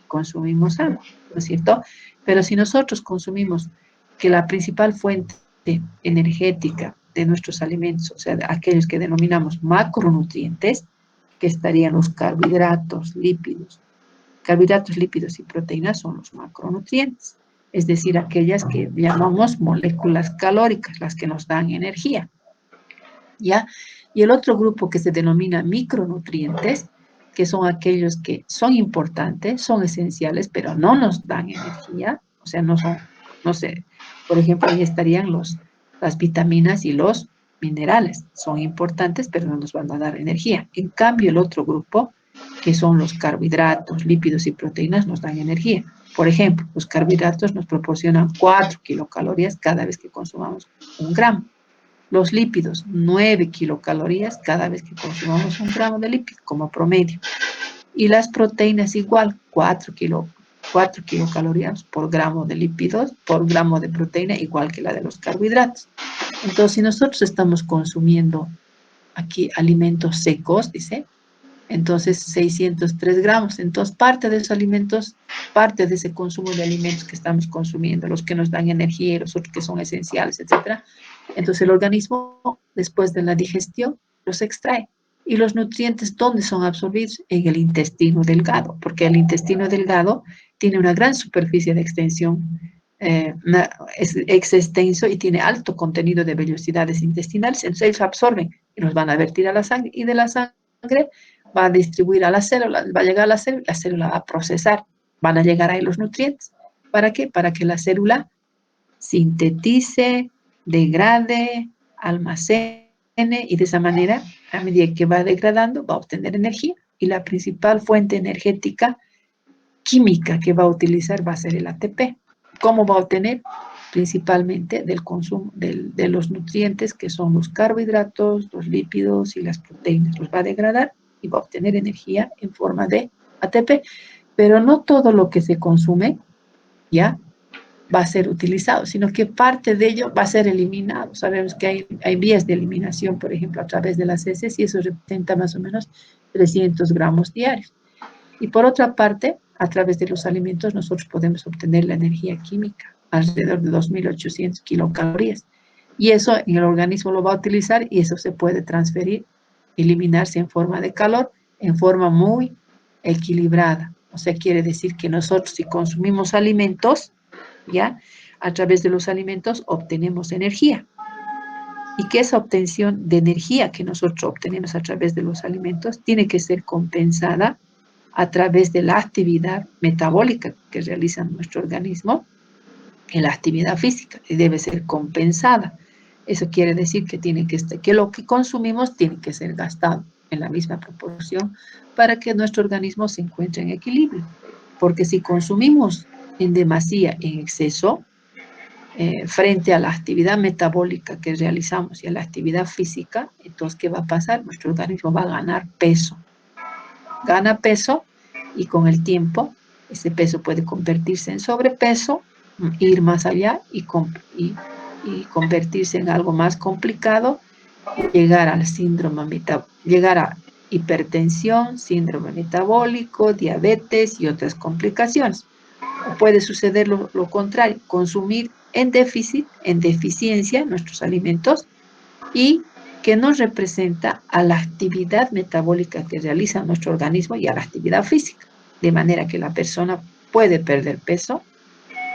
Consumimos agua, ¿no es cierto? Pero si nosotros consumimos, que la principal fuente energética de nuestros alimentos, o sea, de aquellos que denominamos macronutrientes, que estarían los carbohidratos, lípidos y proteínas, son los macronutrientes, es decir, aquellas que llamamos moléculas calóricas, las que nos dan energía, ¿ya? Y el otro grupo que se denomina micronutrientes, que son aquellos que son importantes, son esenciales, pero no nos dan energía, o sea, no sé, por ejemplo, ahí estarían las vitaminas y los minerales, son importantes, pero no nos van a dar energía. En cambio, el otro grupo, que son los carbohidratos, lípidos y proteínas, nos dan energía. Por ejemplo, los carbohidratos nos proporcionan 4 kilocalorías cada vez que consumamos 1 gramo. Los lípidos, 9 kilocalorías cada vez que consumamos 1 gramo de lípido como promedio. Y las proteínas igual, 4 kilocalorías por gramo de lípidos, por gramo de proteína, igual que la de los carbohidratos. Entonces, si nosotros estamos consumiendo aquí alimentos secos, dice, entonces 603 gramos. Entonces, parte de esos alimentos, parte de ese consumo de alimentos que estamos consumiendo, los que nos dan energía y los otros que son esenciales, etcétera. Entonces, el organismo, después de la digestión, los extrae. ¿Y los nutrientes dónde son absorbidos? En el intestino delgado, porque el intestino delgado tiene una gran superficie de extensión, es extenso y tiene alto contenido de vellosidades intestinales, entonces ellos absorben y los van a vertir a la sangre, y de la sangre va a distribuir a la célula, va a llegar a la célula va a procesar, van a llegar ahí los nutrientes. ¿Para qué? Para que la célula sintetice, degrade, almacene, y de esa manera, a medida que va degradando, va a obtener energía, y la principal fuente energética química que va a utilizar va a ser el ATP. ¿Cómo va a obtener? Principalmente del consumo de los nutrientes que son los carbohidratos, los lípidos y las proteínas. Los va a degradar y va a obtener energía en forma de ATP. Pero no todo lo que se consume ya va a ser utilizado, sino que parte de ello va a ser eliminado. Sabemos que hay vías de eliminación, por ejemplo, a través de las heces, y eso representa más o menos 300 gramos diarios. Y por otra parte, a través de los alimentos nosotros podemos obtener la energía química, alrededor de 2.800 kilocalorías. Y eso en el organismo lo va a utilizar, y eso se puede transferir, eliminarse en forma de calor, en forma muy equilibrada. O sea, quiere decir que nosotros, si consumimos alimentos, ¿ya? A través de los alimentos obtenemos energía. Y que esa obtención de energía que nosotros obtenemos a través de los alimentos tiene que ser compensada a través de la actividad metabólica que realiza nuestro organismo, en la actividad física, y debe ser compensada. Eso quiere decir que lo que consumimos tiene que ser gastado en la misma proporción para que nuestro organismo se encuentre en equilibrio. Porque si consumimos en demasía, en exceso, frente a la actividad metabólica que realizamos y a la actividad física, entonces, ¿qué va a pasar? Nuestro organismo va a ganar peso. Gana peso, y con el tiempo ese peso puede convertirse en sobrepeso, ir más allá y convertirse en algo más complicado, llegar al llegar a hipertensión, síndrome metabólico, diabetes y otras complicaciones. O puede suceder lo contrario, consumir en déficit, en deficiencia nuestros alimentos, y que nos representa a la actividad metabólica que realiza nuestro organismo y a la actividad física, de manera que la persona puede perder peso,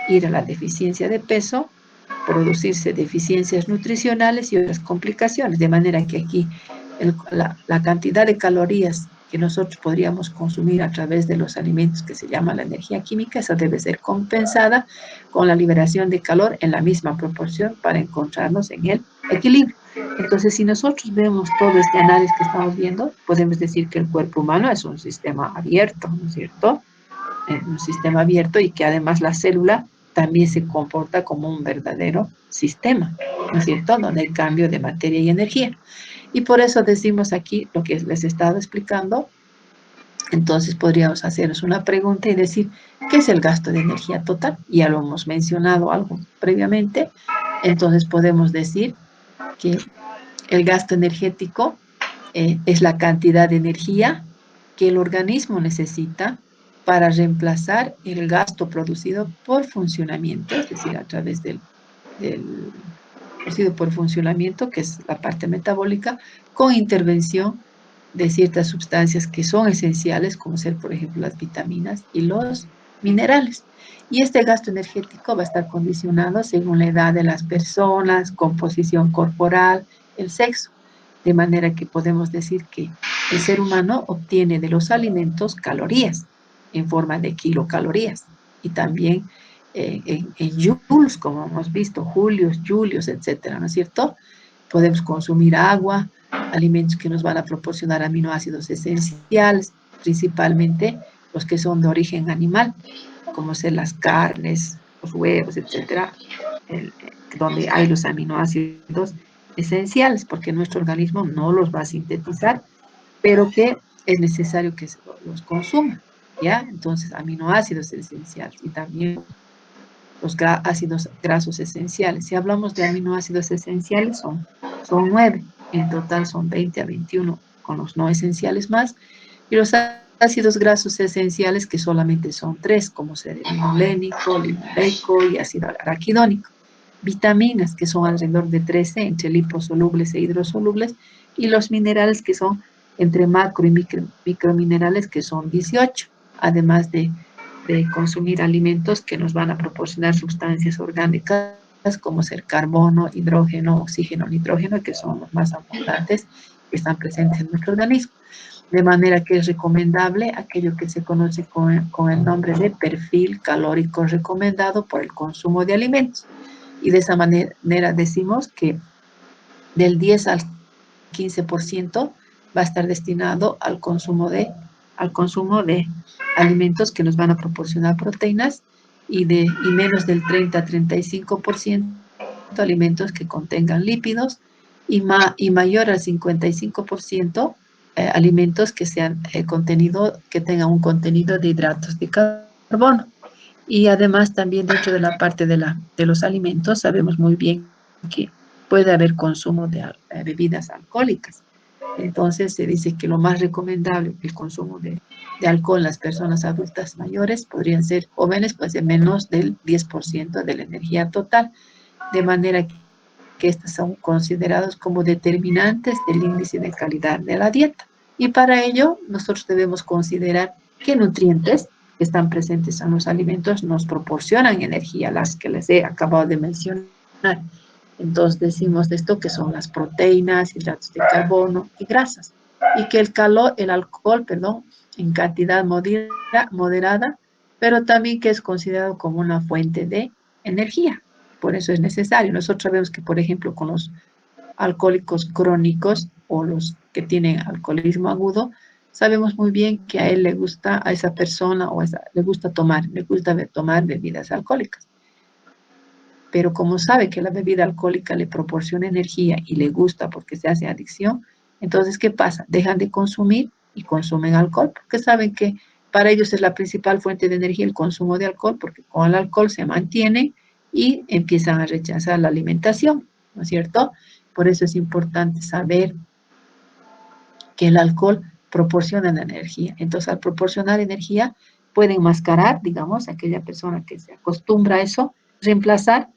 ir a la deficiencia de peso, producirse deficiencias nutricionales y otras complicaciones, de manera que aquí la cantidad de calorías que nosotros podríamos consumir a través de los alimentos, que se llama la energía química, esa debe ser compensada con la liberación de calor en la misma proporción para encontrarnos en el equilibrio. Entonces, si nosotros vemos todo este análisis que estamos viendo, podemos decir que el cuerpo humano es un sistema abierto, ¿no es cierto? Un sistema abierto, y que además la célula también se comporta como un verdadero sistema, ¿no es cierto?, donde hay cambio de materia y energía. Y por eso decimos aquí lo que les he estado explicando. Entonces podríamos hacernos una pregunta y decir, ¿qué es el gasto de energía total? Ya lo hemos mencionado algo previamente. Entonces podemos decir que el gasto energético es la cantidad de energía que el organismo necesita para reemplazar el gasto producido por funcionamiento, es decir, a través del producido por funcionamiento, que es la parte metabólica, con intervención de ciertas sustancias que son esenciales, como ser, por ejemplo, las vitaminas y los minerales. Y este gasto energético va a estar condicionado según la edad de las personas, composición corporal, el sexo, de manera que podemos decir que el ser humano obtiene de los alimentos calorías en forma de kilocalorías, y también en joules, como hemos visto, julios, julios, etcétera, ¿no es cierto? Podemos consumir agua, alimentos que nos van a proporcionar aminoácidos esenciales, principalmente los que son de origen animal, como ser las carnes, los huevos, etcétera, donde hay los aminoácidos esenciales, porque nuestro organismo no los va a sintetizar, pero que es necesario que los consuma, ¿ya? Entonces, aminoácidos esenciales y también los ácidos grasos esenciales. Si hablamos de aminoácidos esenciales, son 9. En total son 20 a 21 con los no esenciales más. Y los ácidos grasos esenciales, que solamente son 3, como ser el linolénico, linoleico y ácido araquidónico. Vitaminas, que son alrededor de 13, entre liposolubles e hidrosolubles. Y los minerales, que son entre macro y microminerales, que son 18. Además de consumir alimentos que nos van a proporcionar sustancias orgánicas como ser carbono, hidrógeno, oxígeno, nitrógeno, que son los más abundantes que están presentes en nuestro organismo. De manera que es recomendable aquello que se conoce con el nombre de perfil calórico recomendado por el consumo de alimentos. Y de esa manera decimos que del 10 al 15% va a estar destinado al consumo de alimentos que nos van a proporcionar proteínas y menos del 30 a 35% alimentos que contengan lípidos y mayor al 55% alimentos que que tengan un contenido de hidratos de carbono. Y además también dentro de la parte de los alimentos sabemos muy bien que puede haber consumo de bebidas alcohólicas. Entonces se dice que lo más recomendable, el consumo de alcohol en las personas adultas mayores podrían ser jóvenes, pues de menos del 10% de la energía total, de manera que estos son considerados como determinantes del índice de calidad de la dieta. Y para ello nosotros debemos considerar qué nutrientes que están presentes en los alimentos nos proporcionan energía, las que les he acabado de mencionar. Entonces decimos de esto que son las proteínas, hidratos de carbono y grasas. Y que el alcohol, en cantidad moderada, pero también que es considerado como una fuente de energía. Por eso es necesario. Nosotros sabemos que, por ejemplo, con los alcohólicos crónicos o los que tienen alcoholismo agudo, sabemos muy bien que a él le gusta, a esa persona le gusta tomar bebidas alcohólicas. Pero como sabe que la bebida alcohólica le proporciona energía y le gusta porque se hace adicción, entonces, ¿qué pasa? Dejan de consumir y consumen alcohol porque saben que para ellos es la principal fuente de energía el consumo de alcohol, porque con el alcohol se mantienen y empiezan a rechazar la alimentación, ¿no es cierto? Por eso es importante saber que el alcohol proporciona la energía. Entonces, al proporcionar energía, puede enmascarar, digamos, a aquella persona que se acostumbra a eso, reemplazar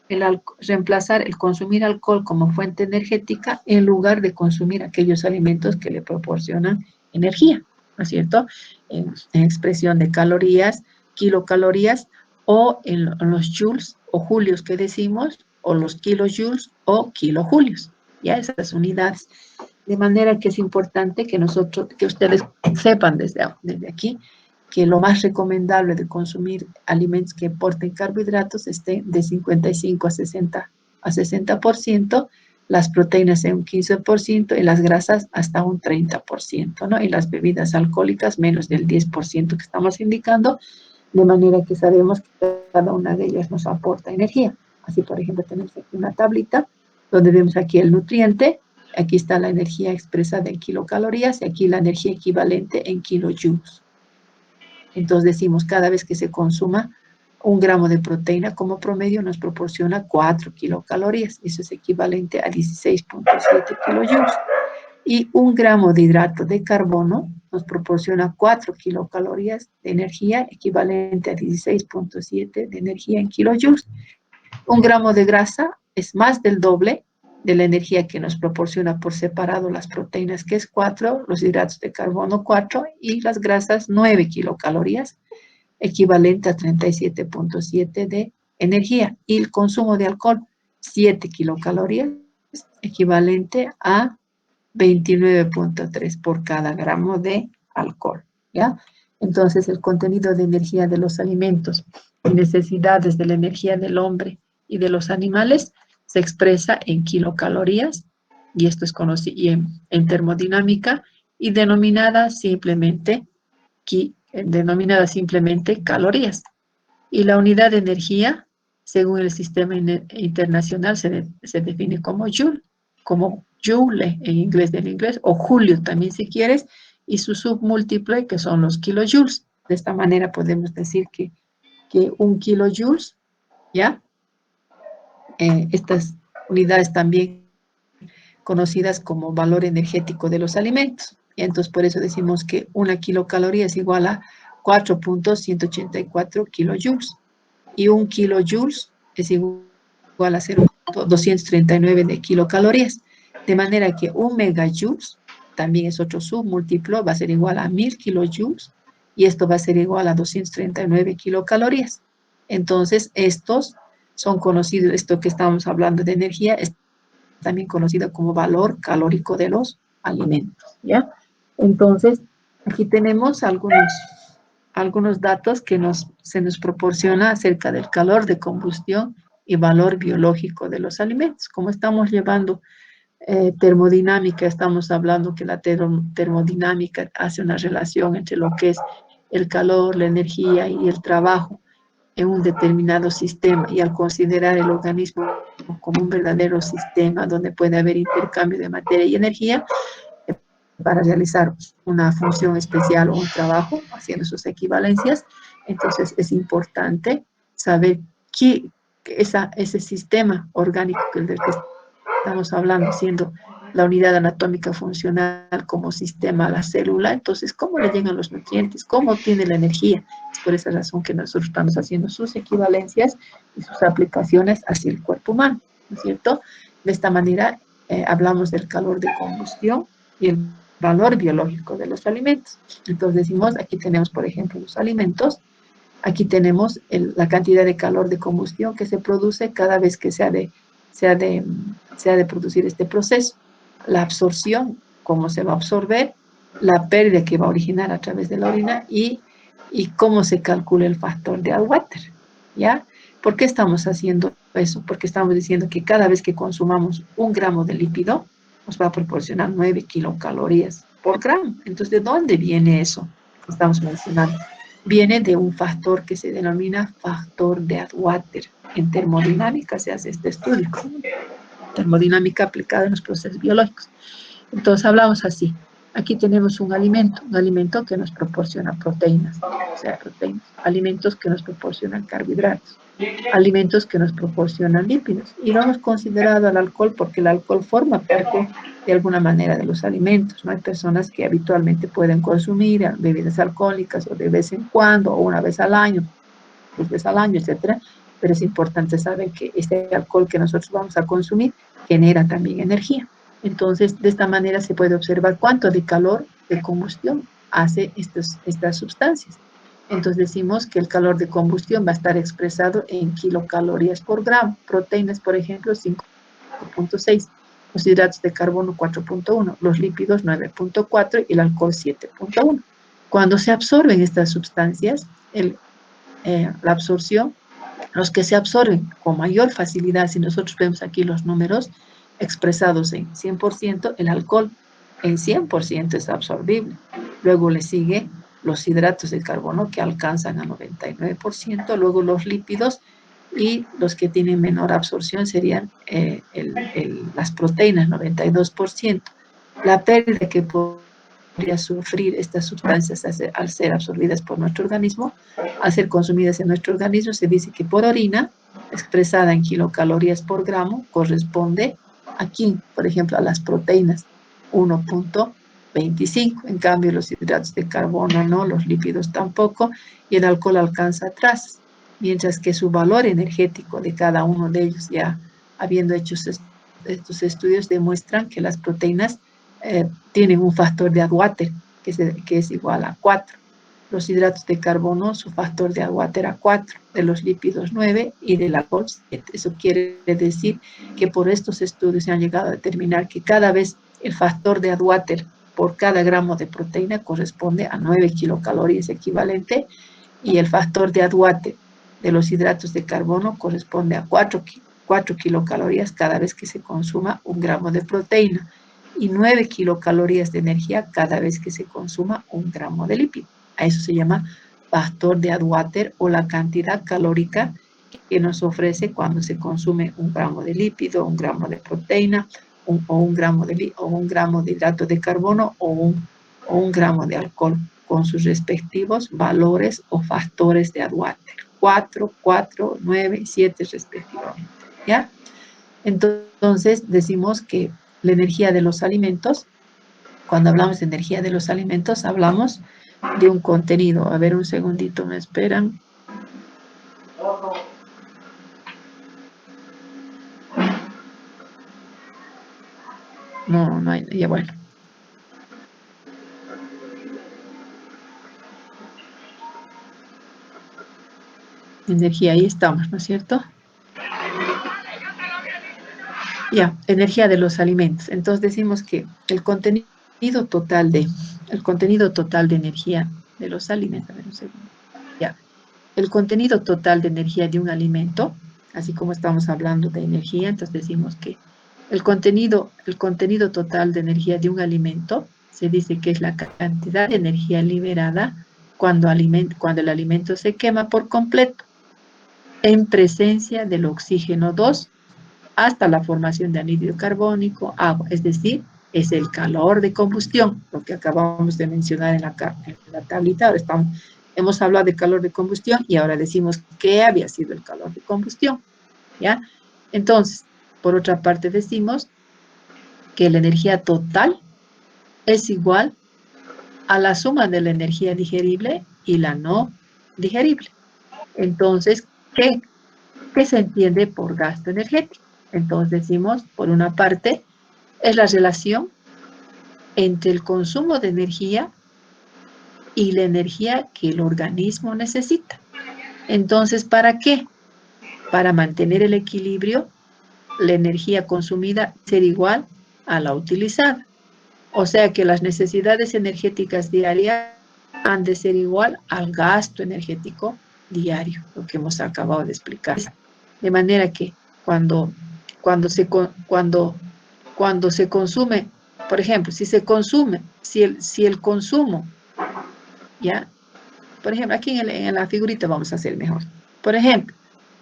el consumir alcohol como fuente energética en lugar de consumir aquellos alimentos que le proporcionan energía, ¿no es cierto? En expresión de calorías, kilocalorías, o en los joules o julios que decimos, o los kilojoules o kilojulios, ya esas unidades. De manera que es importante que ustedes sepan desde aquí, que lo más recomendable de consumir alimentos que aporten carbohidratos estén de 55 a 60%, las proteínas en un 15% y las grasas hasta un 30%, ¿no? Y las bebidas alcohólicas menos del 10% que estamos indicando, de manera que sabemos que cada una de ellas nos aporta energía. Así, por ejemplo, tenemos aquí una tablita donde vemos aquí el nutriente, aquí está la energía expresada en kilocalorías y aquí la energía equivalente en kilojoules. Entonces decimos, cada vez que se consuma 1 gramo de proteína como promedio nos proporciona 4 kilocalorías. Eso es equivalente a 16.7 kilojoules. Y 1 gramo de hidrato de carbono nos proporciona 4 kilocalorías de energía, equivalente a 16.7 de energía en kilojoules. 1 gramo de grasa es más del doble de la energía que nos proporciona por separado las proteínas, que es 4, los hidratos de carbono 4 y las grasas 9 kilocalorías, equivalente a 37.7 de energía. Y el consumo de alcohol, 7 kilocalorías, equivalente a 29.3 por cada gramo de alcohol, ¿ya? Entonces, el contenido de energía de los alimentos y necesidades de la energía del hombre y de los animales se expresa en kilocalorías, y esto es conocido en termodinámica, y denominada simplemente calorías. Y la unidad de energía, según el sistema internacional, se define como joule en inglés del inglés, o julio también si quieres, y su submúltiple, que son los kilojoules. De esta manera podemos decir que un kilojoules, ¿ya? Estas unidades también conocidas como valor energético de los alimentos. Y entonces por eso decimos que una kilocaloría es igual a 4.184 kilojoules. Y un kilojoules es igual a 0.239 de kilocalorías. De manera que un megajoules también es otro submúltiplo, va a ser igual a 1000 kilojoules y esto va a ser igual a 239 kilocalorías. Entonces, estos son conocidos, esto que estamos hablando de energía, es también conocido como valor calórico de los alimentos, ¿ya? Entonces, aquí tenemos algunos datos que se nos proporciona acerca del calor de combustión y valor biológico de los alimentos. Como estamos llevando termodinámica, estamos hablando que la termodinámica hace una relación entre lo que es el calor, la energía y el trabajo en un determinado sistema, y al considerar el organismo como un verdadero sistema donde puede haber intercambio de materia y energía para realizar una función especial o un trabajo, haciendo sus equivalencias, entonces es importante saber ese sistema orgánico del que estamos hablando, siendo la unidad anatómica funcional como sistema a la célula, entonces, ¿cómo le llegan los nutrientes? ¿Cómo obtiene la energía? Es por esa razón que nosotros estamos haciendo sus equivalencias y sus aplicaciones hacia el cuerpo humano, ¿no es cierto? De esta manera, hablamos del calor de combustión y el valor biológico de los alimentos. Entonces decimos, aquí tenemos, por ejemplo, los alimentos, aquí tenemos la cantidad de calor de combustión que se produce cada vez que se ha de producir este proceso, la absorción, cómo se va a absorber, la pérdida que va a originar a través de la orina y cómo se calcula el factor de Alwater, ¿ya? ¿Por qué estamos haciendo eso? Porque estamos diciendo que cada vez que consumamos 1 gramo de lípido, nos va a proporcionar 9 kilocalorías por gramo. Entonces, ¿de dónde viene eso que estamos mencionando? Viene de un factor que se denomina factor de Atwater. En termodinámica se hace este estudio, termodinámica aplicada en los procesos biológicos. Entonces hablamos así. Aquí tenemos un alimento que nos proporciona proteínas, o sea, proteínas, alimentos que nos proporcionan carbohidratos, alimentos que nos proporcionan lípidos. Y no hemos considerado al alcohol porque el alcohol forma parte de alguna manera de los alimentos. No hay personas que habitualmente pueden consumir bebidas alcohólicas o de vez en cuando, o una vez al año, 2 veces al año, etcétera. Pero es importante saber que este alcohol que nosotros vamos a consumir genera también energía. Entonces, de esta manera se puede observar cuánto de calor de combustión hace estas sustancias. Entonces decimos que el calor de combustión va a estar expresado en kilocalorías por gramo. Proteínas, por ejemplo, 5.6, los hidratos de carbono 4.1, los lípidos 9.4 y el alcohol 7.1. Cuando se absorben estas sustancias, la absorción, los que se absorben con mayor facilidad, si nosotros vemos aquí los números expresados en 100%, el alcohol en 100% es absorbible. Luego le sigue los hidratos de carbono que alcanzan a 99%, luego los lípidos, y los que tienen menor absorción serían las proteínas, 92%. La pérdida que podría sufrir estas sustancias al ser absorbidas por nuestro organismo, al ser consumidas en nuestro organismo, se dice que por orina, expresada en kilocalorías por gramo, corresponde aquí, por ejemplo, a las proteínas, 1.25. En cambio, los hidratos de carbono no, los lípidos tampoco, y el alcohol alcanza atrás, mientras que su valor energético de cada uno de ellos, ya habiendo hecho estos estudios, demuestran que las proteínas tienen un factor de Atwater que es igual a 4. Los hidratos de carbono, su factor de Atwater a 4, de los lípidos 9 y del alcohol 7. Eso quiere decir que por estos estudios se han llegado a determinar que cada vez el factor de Atwater por cada gramo de proteína corresponde a 9 kilocalorías equivalente, y el factor de Atwater de los hidratos de carbono corresponde a 4 kilocalorías cada vez que se consuma 1 gramo de proteína, y 9 kilocalorías de energía cada vez que se consuma 1 gramo de lípido. A eso se llama factor de Atwater o la cantidad calórica que nos ofrece cuando se consume 1 gramo de lípido, 1 gramo de proteína, o un gramo de hidrato de carbono o un gramo de alcohol, con sus respectivos valores o factores de Atwater, 4, 4, 9, 7 respectivamente, ¿ya? Entonces decimos que la energía de los alimentos, cuando hablamos de energía de los alimentos, hablamos de un contenido. A ver, un segundito, me esperan. No hay, ya bueno. Energía, ahí estamos, ¿no es cierto? Ya, energía de los alimentos. Entonces decimos que el contenido total de energía de los alimentos, a ver un segundo. Ya, el contenido total de energía de un alimento, así como estamos hablando de energía, entonces decimos que el contenido total de energía de un alimento se dice que es la cantidad de energía liberada cuando el alimento se quema por completo en presencia del oxígeno 2 hasta la formación de anhídrido carbónico, agua, es decir, es el calor de combustión, lo que acabamos de mencionar en la tablita. Ahora hemos hablado de calor de combustión y ahora decimos qué había sido el calor de combustión, ¿ya? Entonces, por otra parte decimos que la energía total es igual a la suma de la energía digerible y la no digerible. Entonces, ¿qué se entiende por gasto energético? Entonces decimos, por una parte, es la relación entre el consumo de energía y la energía que el organismo necesita. Entonces, ¿para qué? Para mantener el equilibrio, la energía consumida ser igual a la utilizada. O sea que las necesidades energéticas diarias han de ser igual al gasto energético diario, lo que hemos acabado de explicar. De manera que cuando se consume, por ejemplo, si el consumo, ¿ya? Por ejemplo, aquí en la figurita vamos a hacer mejor. Por ejemplo,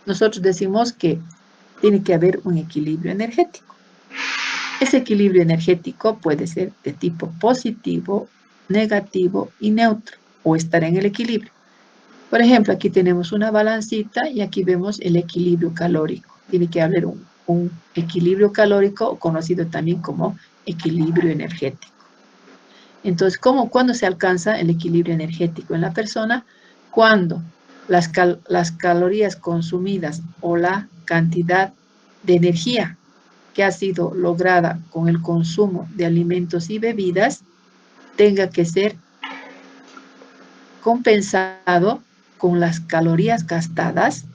nosotros decimos que tiene que haber un equilibrio energético. Ese equilibrio energético puede ser de tipo positivo, negativo y neutro, o estar en el equilibrio. Por ejemplo, aquí tenemos una balancita y aquí vemos el equilibrio calórico. Tiene que haber un equilibrio calórico, conocido también como equilibrio energético. Entonces, ¿cuándo se alcanza el equilibrio energético en la persona? Cuando las calorías consumidas o la cantidad de energía que ha sido lograda con el consumo de alimentos y bebidas tenga que ser compensado con las calorías gastadas,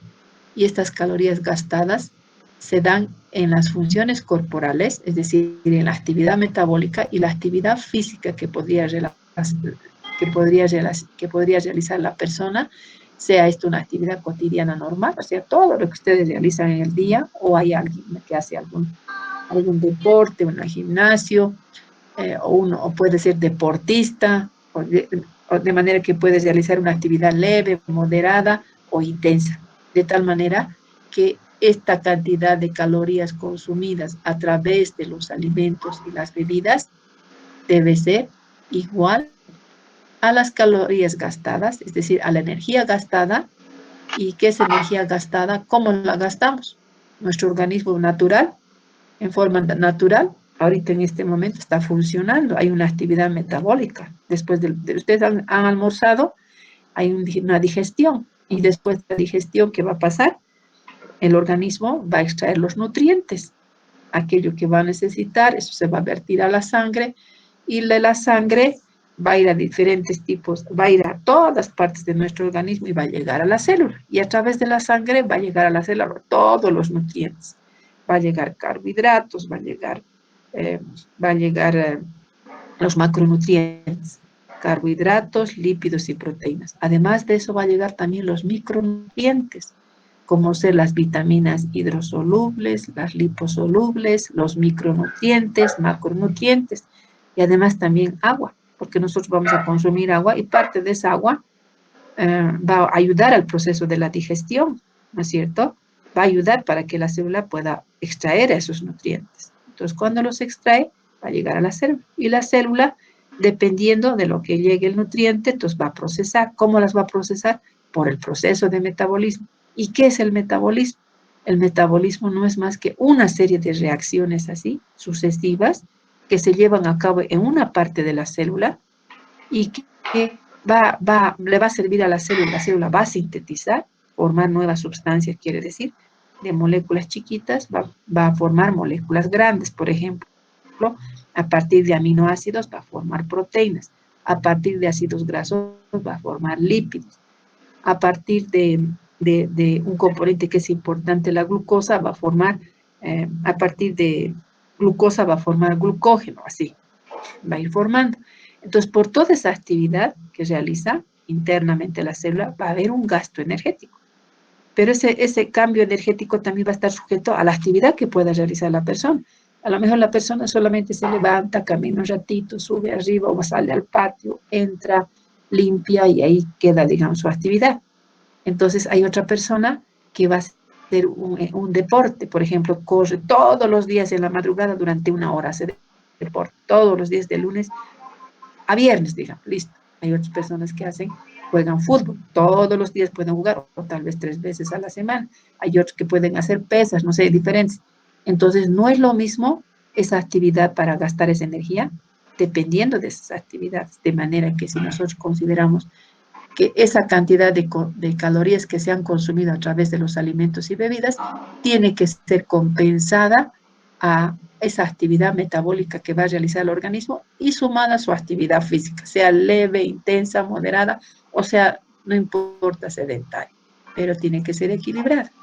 y estas calorías gastadas se dan en las funciones corporales, es decir, en la actividad metabólica y la actividad física que podría realizar la persona, sea esto una actividad cotidiana normal, o sea, todo lo que ustedes realizan en el día, o hay alguien que hace algún deporte, un gimnasio, o puede ser deportista, o de manera que puedes realizar una actividad leve, moderada o intensa, de tal manera que esta cantidad de calorías consumidas a través de los alimentos y las bebidas debe ser igual a las calorías gastadas, es decir, a la energía gastada. ¿Y qué es energía gastada? ¿Cómo la gastamos? Nuestro organismo natural, en forma natural, ahorita en este momento está funcionando, hay una actividad metabólica. Después de ustedes han almorzado, hay una digestión, y después de la digestión, ¿qué va a pasar? El organismo va a extraer los nutrientes, aquello que va a necesitar, eso se va a vertir a la sangre, y de la sangre va a ir a diferentes tipos, va a ir a todas partes de nuestro organismo y va a llegar a la célula, y a través de la sangre va a llegar a la célula todos los nutrientes. Va a llegar carbohidratos, va a llegar los macronutrientes, carbohidratos, lípidos y proteínas. Además de eso va a llegar también los micronutrientes, como ser las vitaminas hidrosolubles, las liposolubles, los micronutrientes, macronutrientes, y además también agua, porque nosotros vamos a consumir agua y parte de esa agua va a ayudar al proceso de la digestión, ¿no es cierto? Va a ayudar para que la célula pueda extraer esos nutrientes. Entonces, cuando los extrae, va a llegar a la célula. Y la célula, dependiendo de lo que llegue el nutriente, entonces va a procesar. ¿Cómo las va a procesar? Por el proceso de metabolismo. ¿Y qué es el metabolismo? El metabolismo no es más que una serie de reacciones así, sucesivas, que se llevan a cabo en una parte de la célula y que le va a servir a la célula va a sintetizar, formar nuevas sustancias, quiere decir, de moléculas chiquitas, va a formar moléculas grandes, por ejemplo, a partir de aminoácidos va a formar proteínas, a partir de ácidos grasos va a formar lípidos, a partir de un componente que es importante, la glucosa, va a formar, a partir de glucosa va a formar glucógeno, así, va a ir formando. Entonces, por toda esa actividad que realiza internamente la célula, va a haber un gasto energético. Pero ese cambio energético también va a estar sujeto a la actividad que pueda realizar la persona. A lo mejor la persona solamente se levanta, camina un ratito, sube arriba o sale al patio, entra, limpia y ahí queda, digamos, su actividad. Entonces hay otra persona que va a hacer un deporte, por ejemplo, corre todos los días en la madrugada durante una hora, hace deporte, todos los días de lunes a viernes, digamos, listo. Hay otras personas que juegan fútbol, todos los días pueden jugar, o tal vez 3 veces a la semana. Hay otros que pueden hacer pesas, no sé, diferentes. Entonces, no es lo mismo esa actividad para gastar esa energía, dependiendo de esas actividades. De manera que si nosotros consideramos que esa cantidad de calorías que se han consumido a través de los alimentos y bebidas tiene que ser compensada a esa actividad metabólica que va a realizar el organismo y sumada a su actividad física, sea leve, intensa, moderada, o sea, no importa sedentaria, pero tiene que ser equilibrada.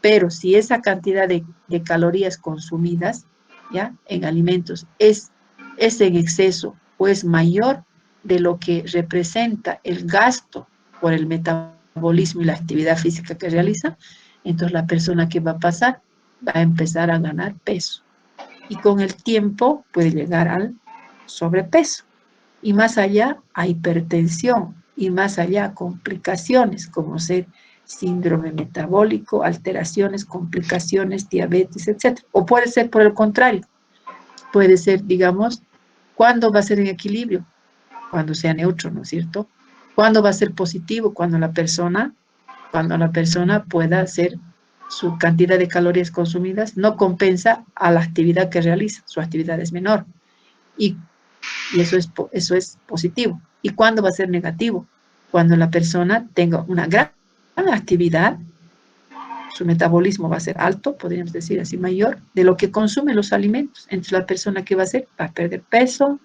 Pero si esa cantidad de calorías consumidas, ¿ya?, en alimentos es en exceso o es mayor de lo que representa el gasto por el metabolismo y la actividad física que realiza, entonces la persona que va a pasar va a empezar a ganar peso. Y con el tiempo puede llegar al sobrepeso. Y más allá a hipertensión, y más allá a complicaciones como ser síndrome metabólico, alteraciones, complicaciones, diabetes, etc. O puede ser por el contrario, puede ser, digamos, ¿cuándo va a ser en equilibrio? Cuando sea neutro, ¿no es cierto? ¿Cuándo va a ser positivo? Cuando la persona pueda hacer su cantidad de calorías consumidas no compensa a la actividad que realiza, su actividad es menor. Y eso es positivo. ¿Y cuándo va a ser negativo? Cuando la persona tenga una gran actividad, su metabolismo va a ser alto, podríamos decir así, mayor, de lo que consume los alimentos. Entonces la persona que va a hacer va a perder peso,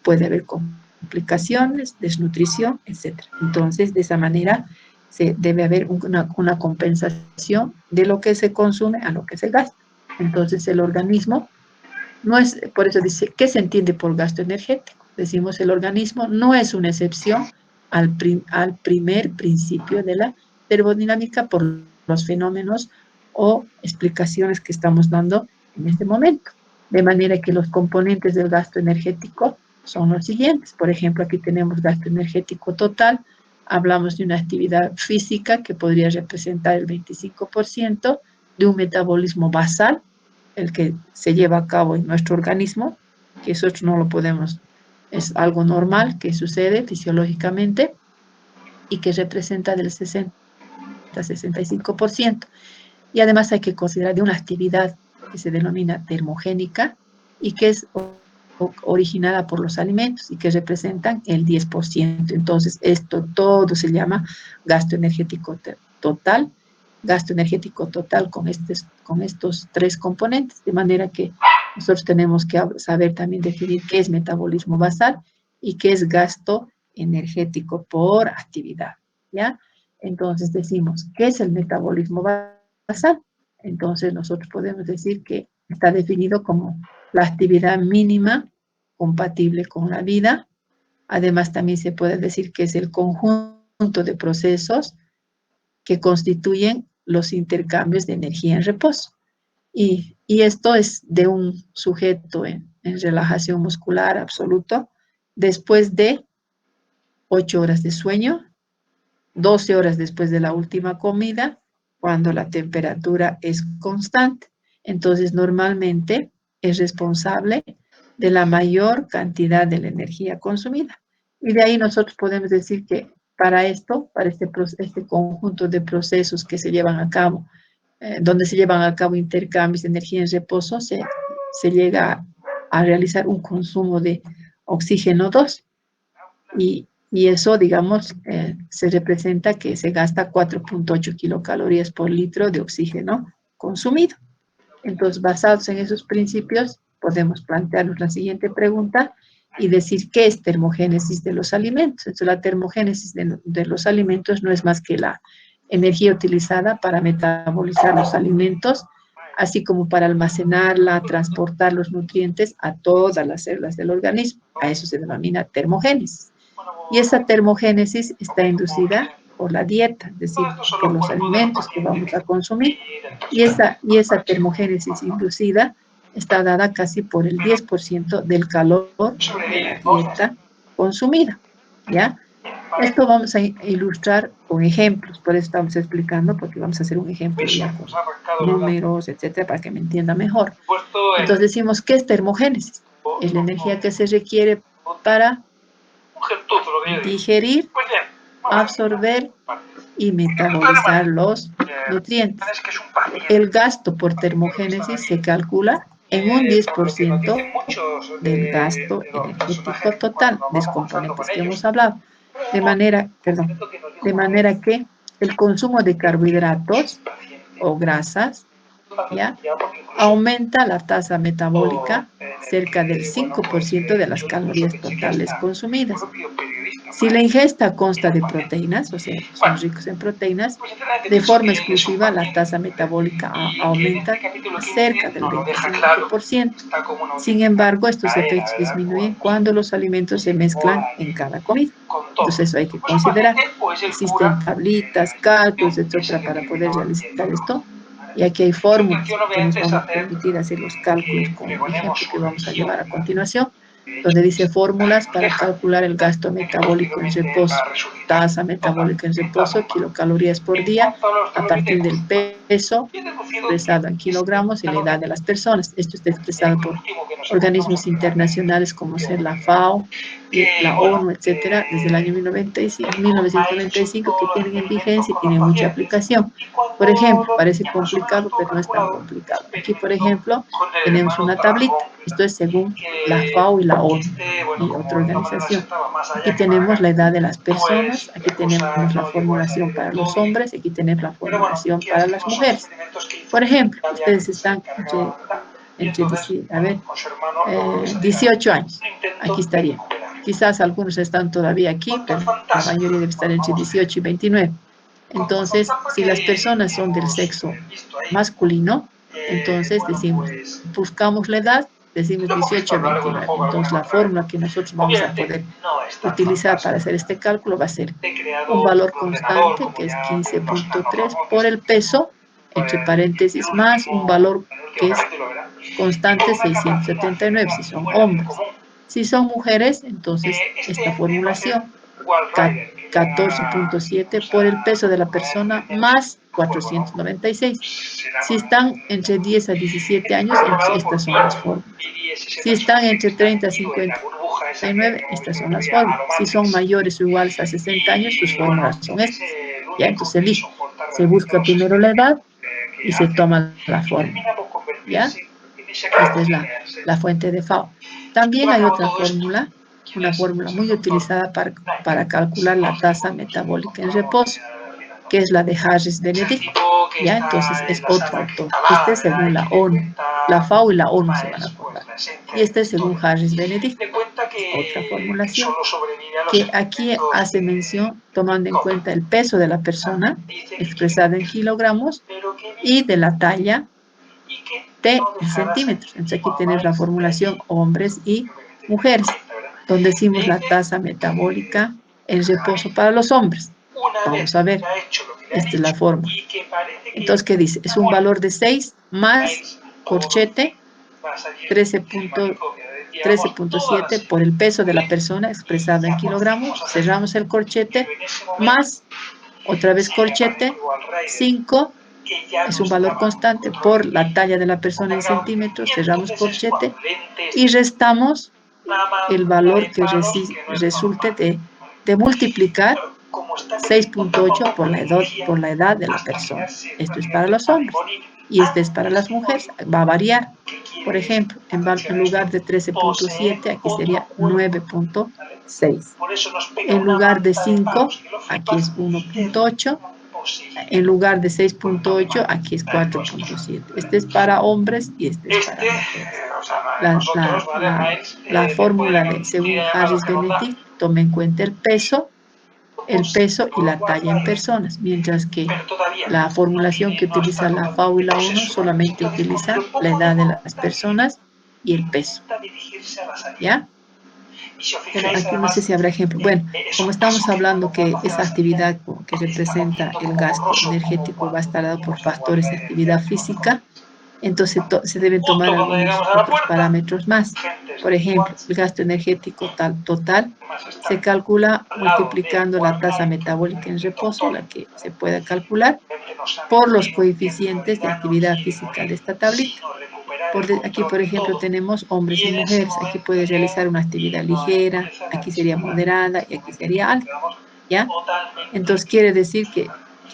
puede haber complicaciones, desnutrición, etc. Entonces, de esa manera, debe haber una compensación de lo que se consume a lo que se gasta. Entonces, el organismo no es, por eso dice, ¿qué se entiende por gasto energético? Decimos, el organismo no es una excepción al primer principio de la termodinámica por los fenómenos o explicaciones que estamos dando en este momento. De manera que los componentes del gasto energético son los siguientes. Por ejemplo, aquí tenemos gasto energético total. Hablamos de una actividad física que podría representar el 25% de un metabolismo basal, el que se lleva a cabo en nuestro organismo, que nosotros no lo podemos, es algo normal que sucede fisiológicamente y que representa del 60-65%. Y además hay que considerar de una actividad que se denomina termogénica y que es originada por los alimentos y que representan el 10%. Entonces, esto todo se llama gasto energético total, gasto energético total con estos 3 componentes, de manera que nosotros tenemos que saber también definir qué es metabolismo basal y qué es gasto energético por actividad, ¿ya? Entonces decimos, ¿qué es el metabolismo basal? Entonces nosotros podemos decir que está definido como la actividad mínima compatible con la vida. Además, también se puede decir que es el conjunto de procesos que constituyen los intercambios de energía en reposo. Y esto es de un sujeto en relajación muscular absoluto después de 8 horas de sueño 12 horas después de la última comida, cuando la temperatura es constante. Entonces, normalmente es responsable de la mayor cantidad de la energía consumida. Y de ahí nosotros podemos decir que para esto, para este conjunto de procesos que se llevan a cabo, donde se llevan a cabo intercambios de energía en reposo, se llega a realizar un consumo de oxígeno 2 y eso, digamos, se representa que se gasta 4.8 kilocalorías por litro de oxígeno consumido. Entonces, basados en esos principios, podemos plantearnos la siguiente pregunta y decir qué es termogénesis de los alimentos. Entonces, la termogénesis de los alimentos no es más que la energía utilizada para metabolizar los alimentos, así como para almacenarla, transportar los nutrientes a todas las células del organismo. A eso se denomina termogénesis. Y esa termogénesis está inducida por la dieta, es decir, por los alimentos que vamos a consumir. Y esa termogénesis inducida está dada casi por el 10% del calor de la dieta consumida, ¿ya? Esto vamos a ilustrar con ejemplos, por eso estamos explicando, porque vamos a hacer un ejemplo ya con números, etcétera, para que me entienda mejor. Entonces decimos, ¿qué es termogénesis? Es la energía que se requiere para digerir, absorber y metabolizar los nutrientes. El gasto por termogénesis se calcula en un 10% del gasto energético total de los componentes que hemos hablado. De manera que el consumo de carbohidratos o grasas, ¿ya?, aumenta la tasa metabólica cerca del 5% de las calorías totales consumidas. Si la ingesta consta de proteínas, o sea, son ricos en proteínas, de forma exclusiva la tasa metabólica aumenta cerca del 25%. Sin embargo, estos efectos disminuyen cuando los alimentos se mezclan en cada comida. Entonces eso hay que considerar. Existen tablitas, cálculos, etcétera, para poder realizar esto. Y aquí hay fórmulas que nos van a permitir hacer los cálculos con un ejemplo que vamos a llevar a continuación, donde dice fórmulas para calcular el gasto metabólico en reposo, tasa metabólica en reposo, kilocalorías por día, a partir del peso expresado en kilogramos y la edad de las personas. Esto está expresado por organismos internacionales como ser la FAO, la ONU, etcétera, desde el año 1995, que tienen en vigencia y tienen mucha aplicación. Por ejemplo, parece complicado, pero no es tan complicado. Aquí, por ejemplo, tenemos una tablita. Esto es según la FAO y la ONU y otra organización. Aquí tenemos la edad de las personas, aquí tenemos la formulación para los hombres, aquí tenemos la formulación para las mujeres. Por ejemplo, ustedes están entre 18 años. Aquí estaría. Quizás algunos están todavía aquí, pero la mayoría debe estar entre 18 y 29. Entonces, si las personas son del sexo masculino, entonces decimos, buscamos la edad, decimos 18 a 29. Entonces, la fórmula que nosotros vamos a poder utilizar para hacer este cálculo va a ser un valor constante, que es 15.3, por el peso, entre paréntesis, más un valor que es constante, 679, si son hombres. Si son mujeres, entonces esta formulación, 14.7 por el peso de la persona más 496. Si están entre 10 a 17 años, estas son las fórmulas. Si están entre 30 a 59, estas son las fórmulas. Si son mayores o iguales a 60 años, sus fórmulas son estas. Ya, entonces se elige. Se busca primero la edad y se toma la fórmula. ¿Ya? Esta es la fuente de FAO. También hay otra fórmula, una fórmula muy utilizada para calcular la tasa metabólica en reposo, que es la de Harris-Benedict. ¿Ya? Entonces es otro autor. Este es según la ONU. La FAO y la ONU se van a acordar. Y este es según Harris-Benedict. Otra formulación que aquí hace mención tomando en cuenta el peso de la persona expresado en kilogramos y de la talla T en centímetros. Entonces aquí tenemos la formulación hombres y mujeres, donde decimos la tasa metabólica en reposo para los hombres. Vamos a ver, esta es la fórmula. Entonces, ¿qué dice? Es un valor de 6 más corchete 13.7 por el peso de la persona expresado en kilogramos. Cerramos el corchete más Otra vez corchete, 5 es un valor constante por la talla de la persona en centímetros, cerramos corchete y restamos el valor que resulte de multiplicar 6.8 por la edad de la persona. Esto es para los hombres y este es para las mujeres. Va a variar. Por ejemplo, en lugar de 13.7, aquí sería 9.6. En lugar de 5, aquí es 1.8. En lugar de 6.8, aquí es 4.7. Este es para hombres y este es para mujeres. La fórmula según Harris Benedict toma en cuenta el peso y la talla en personas, mientras que la formulación que utiliza la FAO y la ONU solamente utiliza la edad de las personas y el peso. ¿Ya? Pero aquí no sé si habrá ejemplo. Bueno, como estamos hablando que esa actividad que representa el gasto energético va a estar dado por factores de actividad física, entonces se deben tomar algunos otros parámetros más. Por ejemplo, el gasto energético total se calcula multiplicando la tasa metabólica en reposo, la que se pueda calcular, por los coeficientes de actividad física de esta tablita. Aquí, por ejemplo, tenemos hombres y mujeres. Aquí puede realizar una actividad ligera, aquí sería moderada y aquí sería alta. ¿Ya? Entonces quiere decir que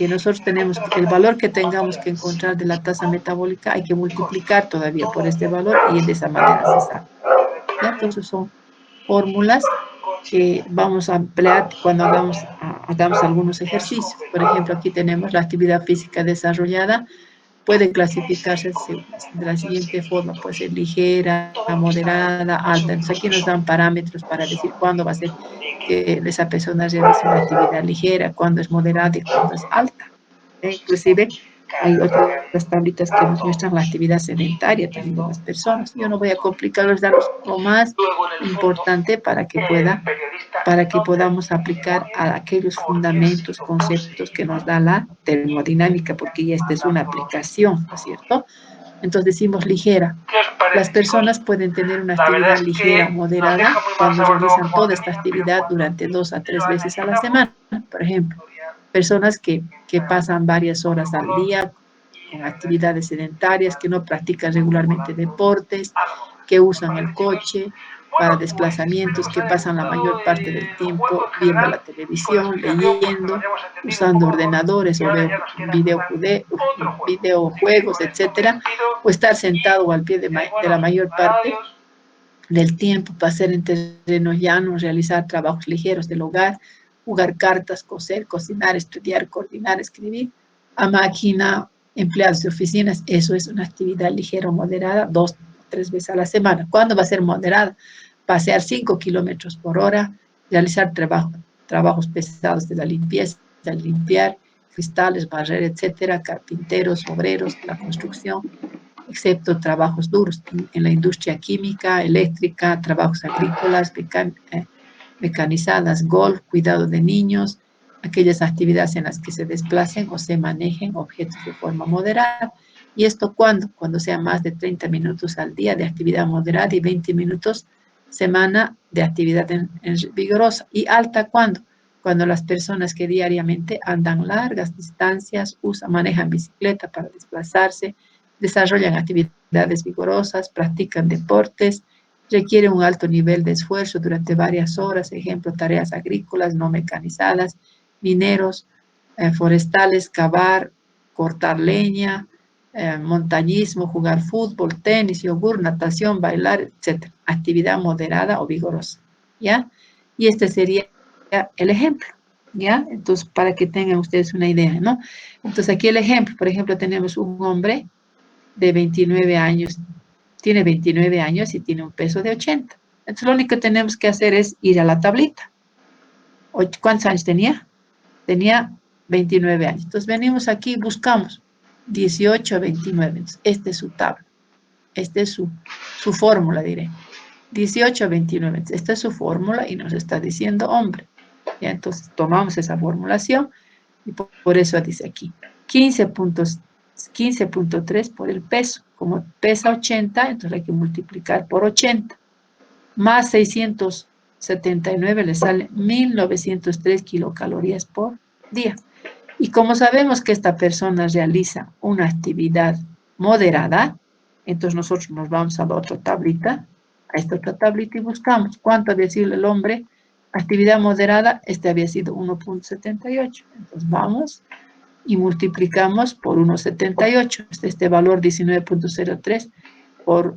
nosotros tenemos el valor que tengamos que encontrar de la tasa metabólica, hay que multiplicar todavía por este valor y de esa manera se sabe. ¿Ya? Entonces son fórmulas que vamos a emplear cuando hagamos algunos ejercicios. Por ejemplo, aquí tenemos la actividad física desarrollada, puede clasificarse de la siguiente forma, puede ser ligera, moderada, alta. Entonces aquí nos dan parámetros para decir cuándo va a ser que esa persona realice una actividad ligera, cuándo es moderada y cuándo es alta. Inclusive hay otras tablitas que nos muestran la actividad sedentaria también de las personas. Yo no voy a complicarlos, daros lo más importante para que podamos aplicar a aquellos fundamentos, conceptos que nos da la termodinámica, porque ya esta es una aplicación, ¿no es cierto? Entonces decimos ligera. Las personas pueden tener una actividad ligera o moderada cuando realizan toda esta actividad durante 2 a 3 veces a la semana. Por ejemplo, personas que pasan varias horas al día con actividades sedentarias, que no practican regularmente deportes, que usan el coche para desplazamientos, que pasan la mayor parte del tiempo viendo la televisión, leyendo, usando ordenadores o videojuegos, etcétera, o estar sentado al pie de la mayor parte del tiempo, pasar en terrenos llanos, realizar trabajos ligeros del hogar, jugar cartas, coser, cocinar, estudiar, coordinar, escribir, a máquina, empleados de oficinas. Eso es una actividad ligera o moderada, 2 o 3 veces a la semana. ¿Cuándo va a ser moderada? Pasear 5 kilómetros por hora, realizar trabajos pesados de la limpieza, limpiar cristales, barrer, etcétera, carpinteros, obreros, la construcción, excepto trabajos duros en la industria química, eléctrica, trabajos agrícolas, mecanizadas, golf, cuidado de niños, aquellas actividades en las que se desplacen o se manejen objetos de forma moderada. ¿Y esto cuándo? Cuando sea más de 30 minutos al día de actividad moderada y 20 minutos semana de actividad vigorosa. ¿Y alta cuándo? Cuando las personas que diariamente andan largas distancias, manejan bicicleta para desplazarse, desarrollan actividades vigorosas, practican deportes, requieren un alto nivel de esfuerzo durante varias horas, ejemplo, tareas agrícolas no mecanizadas, mineros, forestales, cavar, cortar leña, montañismo, jugar fútbol, tenis, yogur, natación, bailar, etc. Actividad moderada o vigorosa, ¿ya? Y este sería el ejemplo, ¿ya? Entonces, para que tengan ustedes una idea, ¿no? Entonces, aquí el ejemplo, por ejemplo, tenemos un hombre de 29 años, tiene 29 años y tiene un peso de 80. Entonces, lo único que tenemos que hacer es ir a la tablita. ¿Cuántos años tenía? Tenía 29 años. Entonces, venimos aquí y buscamos 18 a 29. Entonces, esta es su tabla. Esta es su fórmula, diré. 18 a 29. Entonces, esta es su fórmula y nos está diciendo hombre. ¿Ya? Entonces, tomamos esa formulación y por eso dice aquí 15.3 por el peso. Como pesa 80, entonces hay que multiplicar por 80. Más 679 le sale 1903 kilocalorías por día. Y como sabemos que esta persona realiza una actividad moderada, entonces nosotros nos vamos a la otra tablita, a esta otra tablita y buscamos cuánto había sido el hombre, actividad moderada, este había sido 1.78. Entonces vamos y multiplicamos por 1.78, este valor 19.03 por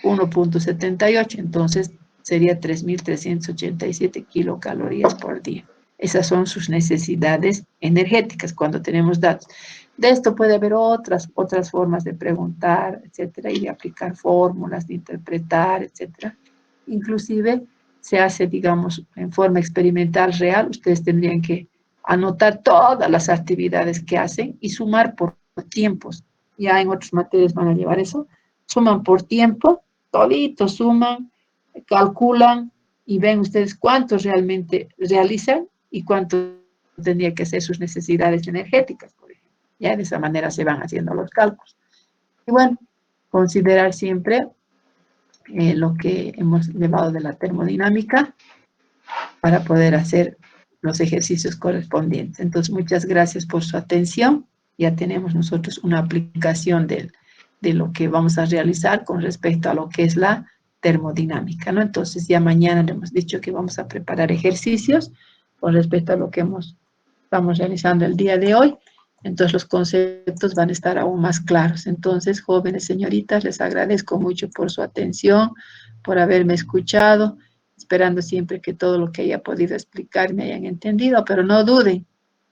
1.78, entonces sería 3.387 kilocalorías por día. Esas son sus necesidades energéticas cuando tenemos datos. De esto puede haber otras formas de preguntar, etcétera, y de aplicar fórmulas, de interpretar, etcétera. Inclusive se hace, digamos, en forma experimental real. Ustedes tendrían que anotar todas las actividades que hacen y sumar por tiempos. Ya en otras materias van a llevar eso. Suman por tiempo, toditos suman, calculan y ven ustedes cuántos realmente realizan y cuánto tendría que ser sus necesidades energéticas, por ejemplo. Ya de esa manera se van haciendo los cálculos. Y bueno, considerar siempre lo que hemos llevado de la termodinámica para poder hacer los ejercicios correspondientes. Entonces, muchas gracias por su atención. Ya tenemos nosotros una aplicación de lo que vamos a realizar con respecto a lo que es la termodinámica, ¿no? Entonces, ya mañana le hemos dicho que vamos a preparar ejercicios con respecto a lo que estamos realizando el día de hoy. Entonces, los conceptos van a estar aún más claros. Entonces, jóvenes señoritas, les agradezco mucho por su atención, por haberme escuchado, esperando siempre que todo lo que haya podido explicar me hayan entendido, pero no duden,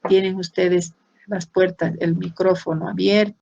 tienen ustedes las puertas, el micrófono abierto.